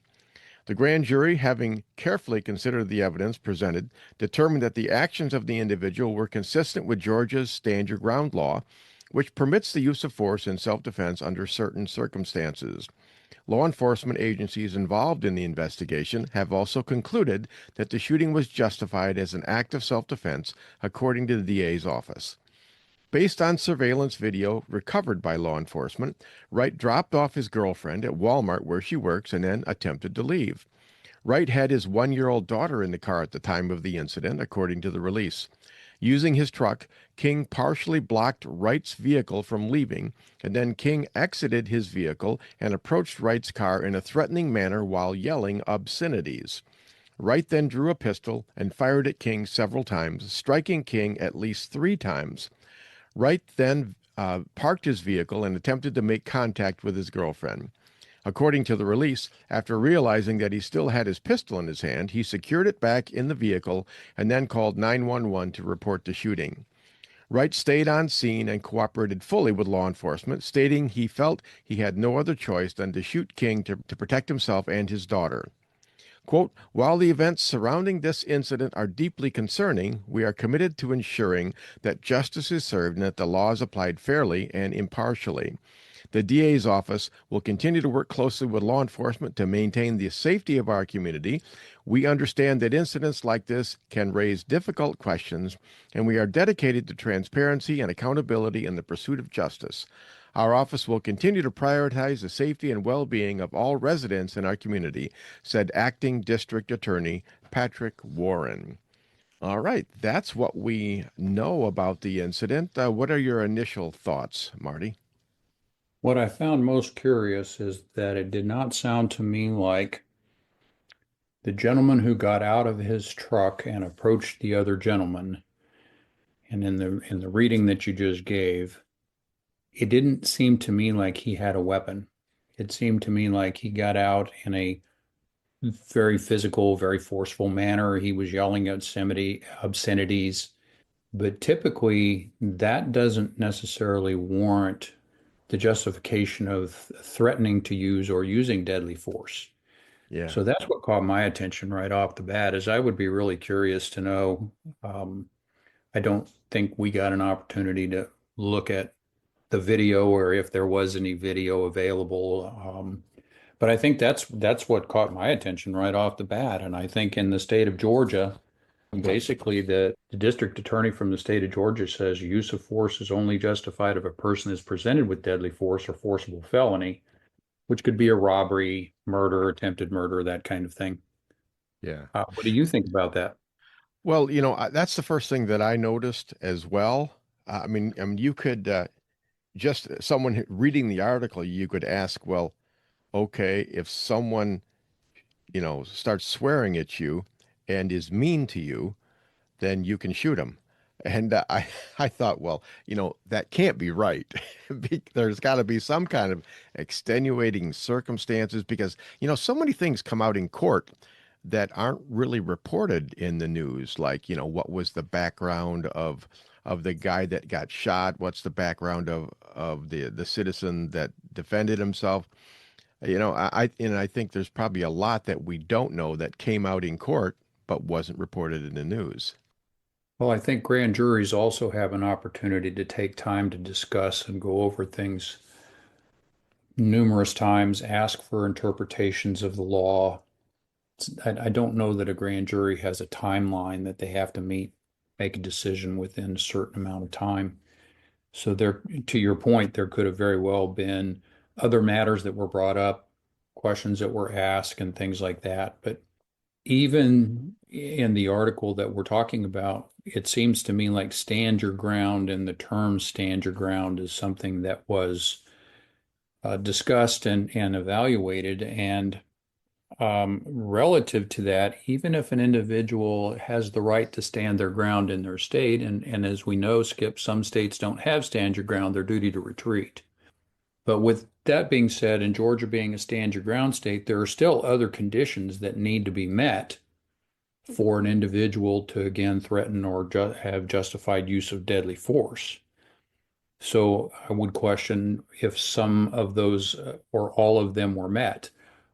The grand jury, having carefully considered the evidence presented, determined that the actions of the individual were consistent with Georgia's stand your ground law, which permits the use of force in self-defense under certain circumstances. Law enforcement agencies involved in the investigation have also concluded that the shooting was justified as an act of self-defense, according to the DA's office. Based on surveillance video recovered by law enforcement, Wright dropped off his girlfriend at Walmart where she works and then attempted to leave. Wright had his 1-year-old daughter in the car at the time of the incident, according to the release. Using his truck, King partially blocked Wright's vehicle from leaving, and then King exited his vehicle and approached Wright's car in a threatening manner while yelling obscenities. Wright then drew a pistol and fired at King several times, striking King at least 3 times. Wright then parked his vehicle and attempted to make contact with his girlfriend. According to the release, after realizing that he still had his pistol in his hand, he secured it back in the vehicle and then called 911 to report the shooting. Wright stayed on scene and cooperated fully with law enforcement, stating he felt he had no other choice than to shoot King to protect himself and his daughter. Quote, while the events surrounding this incident are deeply concerning, we are committed to ensuring that justice is served and that the law is applied fairly and impartially. The DA's office will continue to work closely with law enforcement to maintain the safety of our community. We understand that incidents like this can raise difficult questions, and we are dedicated to transparency and accountability in the pursuit of justice. Our office will continue to prioritize the safety and well-being of all residents in our community, said Acting District Attorney Patrick Warren. All right, that's what we know about the incident. What are your initial thoughts, Marty? What I found most curious is that it did not sound to me like the gentleman who got out of his truck and approached the other gentleman, and in the reading that you just gave, it didn't seem to me like he had a weapon. It seemed to me like he got out in a very physical, very forceful manner. He was yelling obscenities, but typically that doesn't necessarily warrant the justification of threatening to use or using deadly force. Yeah. So that's what caught my attention right off the bat, is I would be really curious to know. I don't think we got an opportunity to look at the video or if there was any video available. But I think that's what caught my attention right off the bat. And I think in the state of Georgia, basically the district attorney from the state of Georgia says use of force is only justified if a person is presented with deadly force or forcible felony, which could be a robbery, murder, attempted murder, that kind of thing. Yeah. What do you think about that? Well, that's the first thing that I noticed as well. I mean, you could just someone reading the article, you could ask, well, okay, if someone, starts swearing at you and is mean to you, then you can shoot him. And I thought, well, that can't be right. There's got to be some kind of extenuating circumstances because, so many things come out in court that aren't really reported in the news. Like, what was the background of the guy that got shot? What's the background of the citizen that defended himself? I think there's probably a lot that we don't know that came out in court but wasn't reported in the news. Well, I think grand juries also have an opportunity to take time to discuss and go over things numerous times, ask for interpretations of the law. I don't know that a grand jury has a timeline that they have to make a decision within a certain amount of time. So there, to your point, there could have very well been other matters that were brought up, questions that were asked and things like that. But even in the article that we're talking about, it seems to me like stand your ground, and the term stand your ground is something that was discussed and evaluated. And relative to that, even if an individual has the right to stand their ground in their state, and as we know, Skip, some states don't have stand your ground, their duty to retreat. But with that being said, and Georgia being a stand your ground state, there are still other conditions that need to be met for an individual to again threaten or have justified use of deadly force. So I would question if some of those or all of them were met.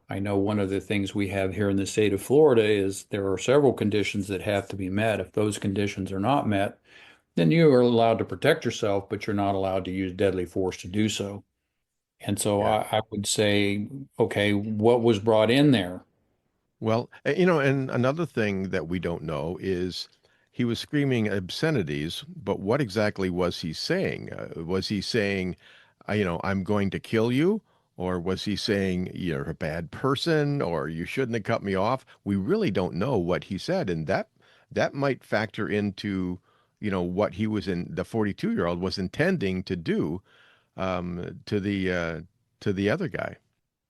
I know one of the things we have here in the state of Florida is there are several conditions that have to be met. If those conditions are not met, then you are allowed to protect yourself, but you're not allowed to use deadly force to do so. And so Yeah. I would say, okay, what was brought in there? Well, and another thing that we don't know is he was screaming obscenities, but what exactly was he saying? Was he saying, I'm going to kill you? Or was he saying you're a bad person or you shouldn't have cut me off? We really don't know what he said. And that might factor into, what he was the 42-year-old was intending to do to the other guy.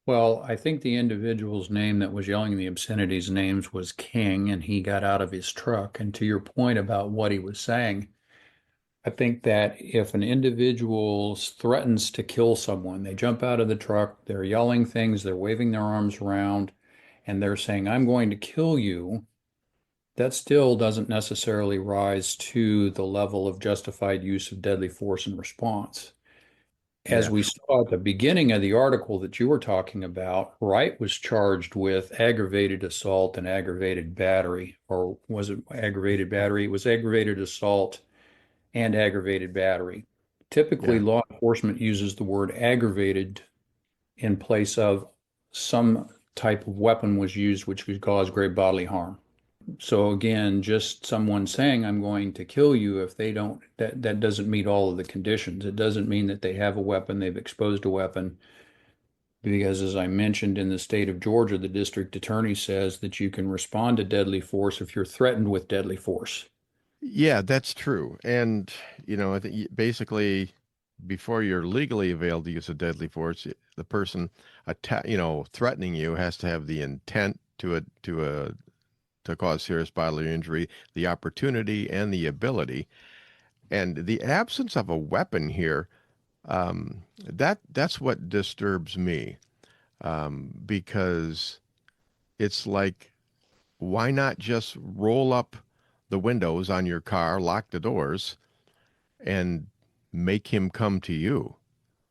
Well, I think the individual's name that was yelling the obscenities names was King, and he got out of his truck. And to your point about what he was saying, I think that if an individual threatens to kill someone, they jump out of the truck, they're yelling things, they're waving their arms around, and they're saying, I'm going to kill you. that still doesn't necessarily rise to the level of justified use of deadly force in response. As Yeah. we saw at the beginning of the article that you were talking about, Wright was charged with aggravated assault and aggravated battery, or was it aggravated battery? It was aggravated assault and aggravated battery. Typically, Yeah. law enforcement uses the word aggravated in place of some type of weapon was used which could cause great bodily harm. So again, just someone saying I'm going to kill you, if they don't, that doesn't meet all of the conditions. It doesn't mean that they have a weapon, they've exposed a weapon, because as I mentioned, in the state of Georgia, the district attorney says that you can respond to deadly force if you're threatened with deadly force. Yeah, that's true. And, I think basically before you're legally availed to use a deadly force, the person threatening you has to have the intent to cause serious bodily injury, the opportunity and the ability. And the absence of a weapon here, that's what disturbs me. Because it's like, why not just roll up the windows on your car, lock the doors, and make him come to you?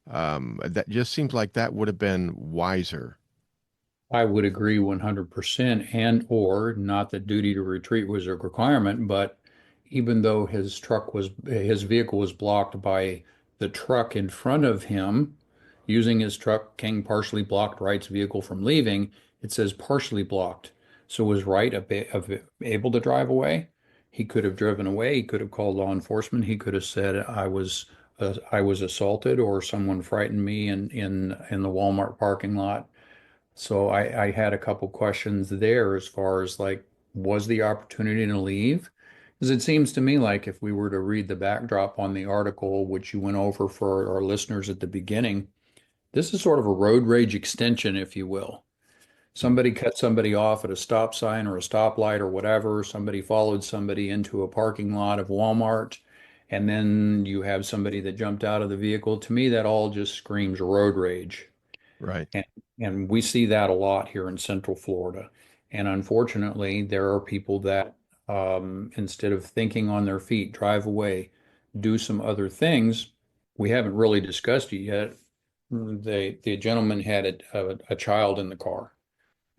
That just seems like that would have been wiser. I would agree 100%, and or not that duty to retreat was a requirement, but even though his vehicle was blocked by the truck in front of him, using his truck, King partially blocked Wright's vehicle from leaving. It says partially blocked. So was Wright able to drive away? He could have driven away. He could have called law enforcement. He could have said, I was assaulted, or someone frightened me in the Walmart parking lot. So I had a couple questions there as far as like, was the opportunity to leave? Because it seems to me like if we were to read the backdrop on the article, which you went over for our listeners at the beginning, this is sort of a road rage extension, if you will. Somebody cut somebody off at a stop sign or a stoplight or whatever. Somebody followed somebody into a parking lot of Walmart. And then you have somebody that jumped out of the vehicle. To me, that all just screams road rage. Right. And, and we see that a lot here in Central Florida. And unfortunately, there are people that instead of thinking on their feet, drive away, do some other things. We haven't really discussed it yet. The gentleman had a child in the car.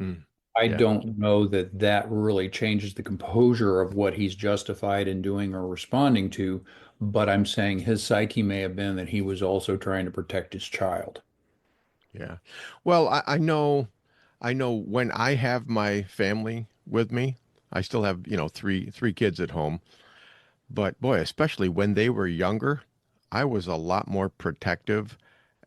Mm. I Yeah. don't know that that really changes the composure of what he's justified in doing or responding to, but I'm saying his psyche may have been that he was also trying to protect his child. Yeah. Well, I know when I have my family with me, I still have, three kids at home. But boy, especially when they were younger, I was a lot more protective,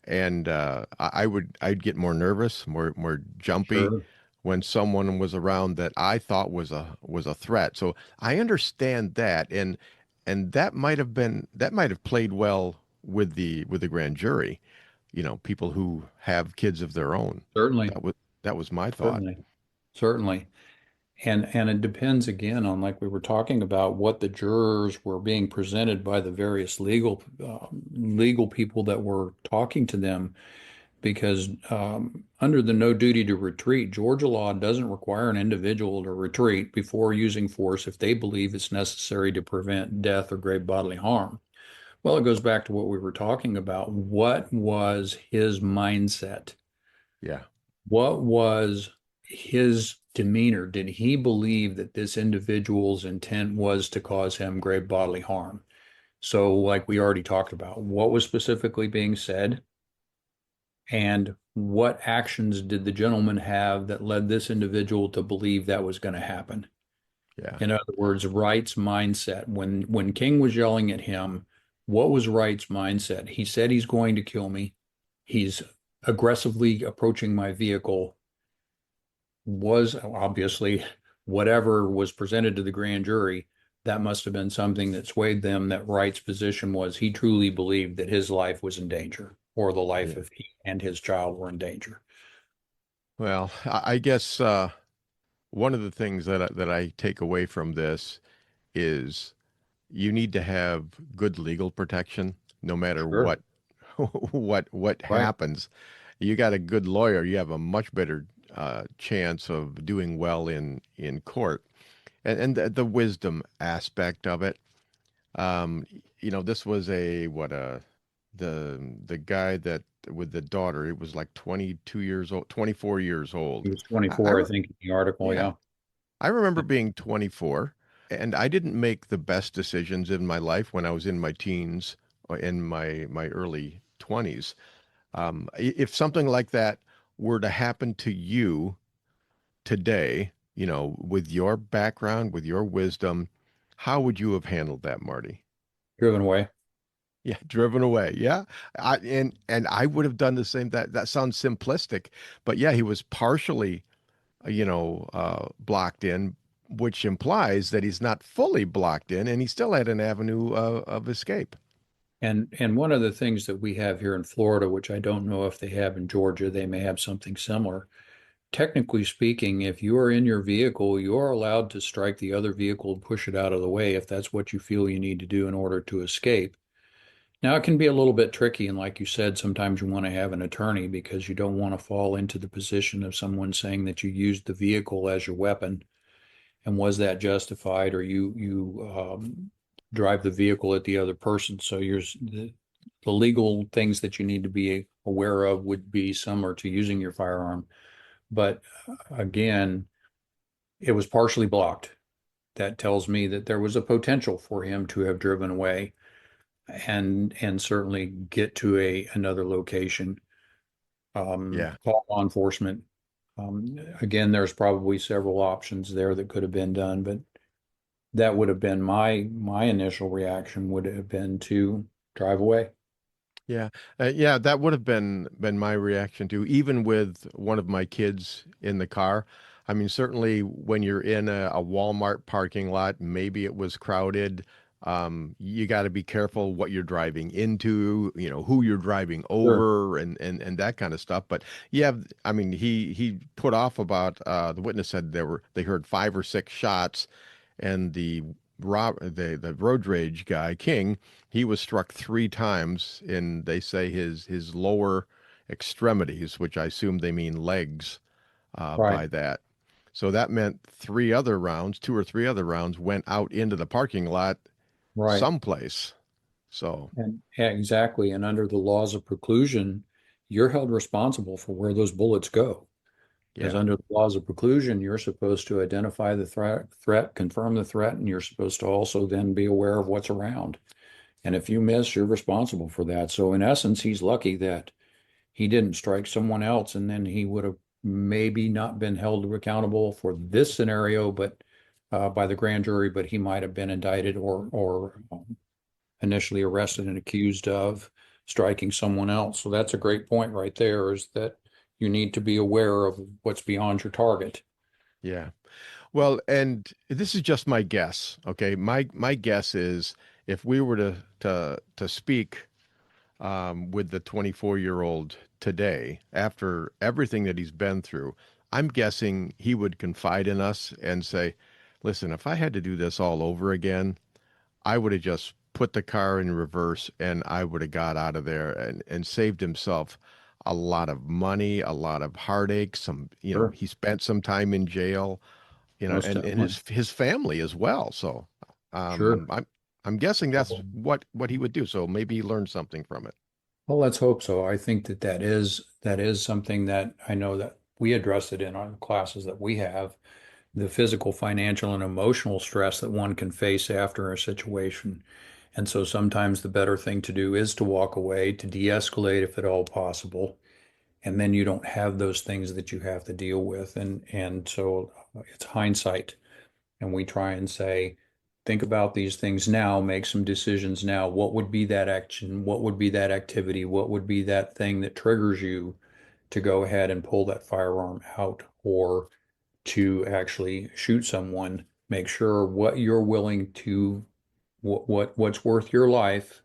and I'd get more nervous, more jumpy Sure. when someone was around that I thought was a threat. So I understand that, and that might have played well with the grand jury, people who have kids of their own. Certainly, That was my thought. certainly, certainly. And it depends again on, like we were talking about, what the jurors were being presented by the various legal people that were talking to them. Because under the no duty to retreat, Georgia law doesn't require an individual to retreat before using force if they believe it's necessary to prevent death or grave bodily harm. Well, it goes back to what we were talking about. What was his mindset? Yeah. What was his demeanor? Did he believe that this individual's intent was to cause him grave bodily harm? So, like we already talked about, what was specifically being said? And what actions did the gentleman have that led this individual to believe that was going to happen? Yeah. In other words, Wright's mindset. When King was yelling at him, what was Wright's mindset? He said he's going to kill me. He's aggressively approaching my vehicle. Was obviously whatever was presented to the grand jury, that must have been something that swayed them, that Wright's position was he truly believed that his life was in danger, or the life Yeah. of he and his child were in danger. Well, I guess one of the things that I take away from this is you need to have good legal protection no matter Sure. what what Right. happens. You got a good lawyer, you have a much better chance of doing well in court. and the wisdom aspect of it. Um, this was the guy that with the daughter, it was like 22 years old, 24 years He old. was I, I 24, I re- think, in the article. yeah, Yeah. I remember being 24, and I didn't make the best decisions in my life when I was in my teens or in my early 20s. If something like that were to happen to you today, with your background, with your wisdom, how would you have handled that, Marty? Driven away. Yeah, driven away. Yeah. And I would have done the same. That sounds simplistic, but yeah, he was partially, blocked in, which implies that he's not fully blocked in and he still had an avenue of escape. And one of the things that we have here in Florida, which I don't know if they have in Georgia, they may have something similar. Technically speaking, if you are in your vehicle, you are allowed to strike the other vehicle and push it out of the way if that's what you feel you need to do in order to escape. Now, it can be a little bit tricky, and like you said, sometimes you want to have an attorney because you don't want to fall into the position of someone saying that you used the vehicle as your weapon, and was that justified, or you drive the vehicle at the other person. So the legal things that you need to be aware of would be similar to using your firearm. But again, it was partially blocked. That tells me that there was a potential for him to have driven away and certainly get to another location. Yeah. Call law enforcement. Again, there's probably several options there that could have been done, but that would have been my initial reaction would have been to drive away. Yeah. Yeah, that would have been my reaction too, even with one of my kids in the car. I mean, certainly when you're in a Walmart parking lot, maybe it was crowded. You got to be careful what you're driving into, who you're driving Sure. over and that kind of stuff. But yeah, I mean, he put off about the witness said they heard 5 or 6 shots, and the road rage guy King, he was struck 3 times in, they say, his lower extremities, which I assume they mean legs, Right, by that. So that meant 3 other rounds, 2 or 3 other rounds went out into the parking lot right. someplace. So And yeah, exactly. And under the laws of preclusion, you're held responsible for where those bullets go. Because yeah, under the laws of preclusion, you're supposed to identify the threat, confirm the threat, and you're supposed to also then be aware of what's around. And if you miss, you're responsible for that. So in essence, he's lucky that he didn't strike someone else, and then he would have maybe not been held accountable for this scenario, but by the grand jury, but he might have been indicted or initially arrested and accused of striking someone else. So that's a great point right there, is that you need to be aware of what's beyond your target. yeah. Well, and this is just my guess. Okay, my guess is if we were to speak with the 24-year-old today, after everything that he's been through, I'm guessing he would confide in us and say, "Listen, if I had to do this all over again, I would have just put the car in reverse and I would have got out of there and saved himself a lot of money, a lot of heartache. Sure. He spent some time in jail, Most and definitely. his family as well. So, Sure. I'm guessing that's what he would do. So maybe he learned something from it. Well, let's hope so. I think that is something that I know that we address it in our classes that we have, the physical, financial, and emotional stress that one can face after a situation. And so sometimes the better thing to do is to walk away, to de-escalate if at all possible. And then you don't have those things that you have to deal with. And so it's hindsight. And we try and say, think about these things now, make some decisions now. What would be that action? What would be that activity? What would be that thing that triggers you to go ahead and pull that firearm out or to actually shoot someone? Make sure what you're willing to, what's worth your life,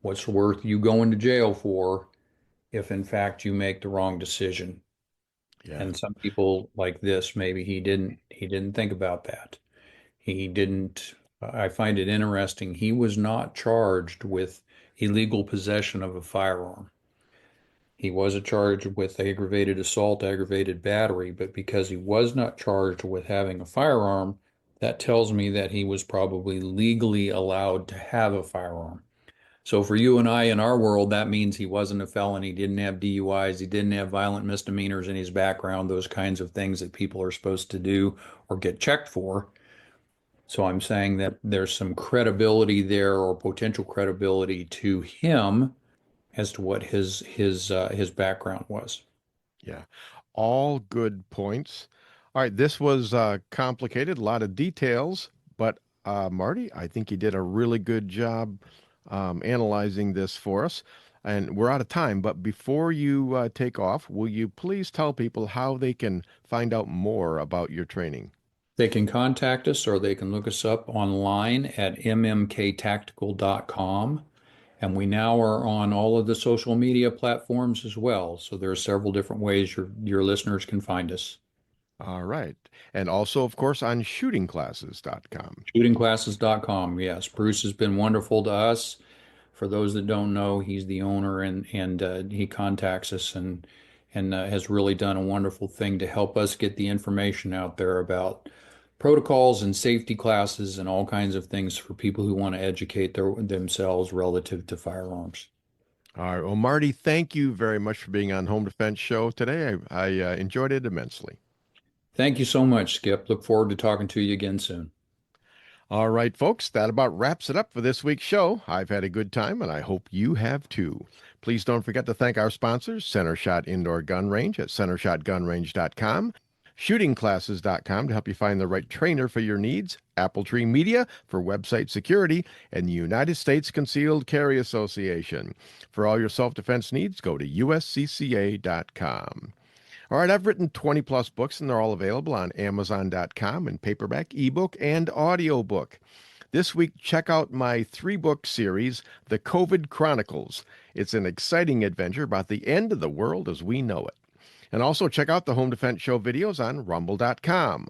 what's worth you going to jail for if in fact you make the wrong decision. Yeah. And some people like this, maybe he didn't think about that. He didn't, I find it interesting. He was not charged with illegal possession of a firearm. He was charged with aggravated assault, aggravated battery, but because he was not charged with having a firearm, that tells me that he was probably legally allowed to have a firearm. So for you and I in our world, that means he wasn't a felon. He didn't have DUIs. He didn't have violent misdemeanors in his background, those kinds of things that people are supposed to do or get checked for. So I'm saying that there's some credibility there, or potential credibility to him, as to what his background was. Yeah, all good points. All right, this was complicated, a lot of details, but Marty, I think you did a really good job analyzing this for us. And we're out of time, but before you take off, will you please tell people how they can find out more about your training? They can contact us, or they can look us up online at mmktactical.com. And we now are on all of the social media platforms as well. So there are several different ways your listeners can find us. All right. And also, of course, on shootingclasses.com. Shootingclasses.com, yes. Bruce has been wonderful to us. For those that don't know, he's the owner, and he contacts us and has really done a wonderful thing to help us get the information out there about protocols and safety classes and all kinds of things for people who want to educate themselves relative to firearms. All right. Well, Marty, thank you very much for being on Home Defense Show today. I enjoyed it immensely. Thank you so much, Skip. Look forward to talking to you again soon. All right, folks, that about wraps it up for this week's show. I've had a good time, and I hope you have too. Please don't forget to thank our sponsors, Center Shot Indoor Gun Range at centershotgunrange.com, shootingclasses.com to help you find the right trainer for your needs, Apple Tree Media for website security, and the United States Concealed Carry Association. For all your self-defense needs, go to uscca.com. All right, I've written 20-plus books, and they're all available on Amazon.com in paperback, ebook, and audiobook. This week, check out my 3-book series, The COVID Chronicles. It's an exciting adventure about the end of the world as we know it. And also check out the Home Defense Show videos on rumble.com.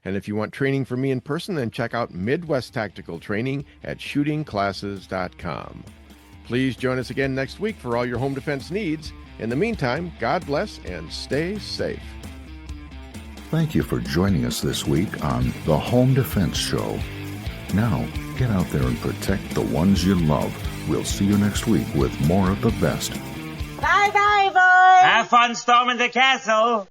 And if you want training from me in person, then check out Midwest Tactical Training at shootingclasses.com. Please join us again next week for all your home defense needs. In the meantime, God bless and stay safe. Thank you for joining us this week on the Home Defense Show. Now, get out there and protect the ones you love. We'll see you next week with more of the best. Bye-bye, boys! Have fun storming the castle!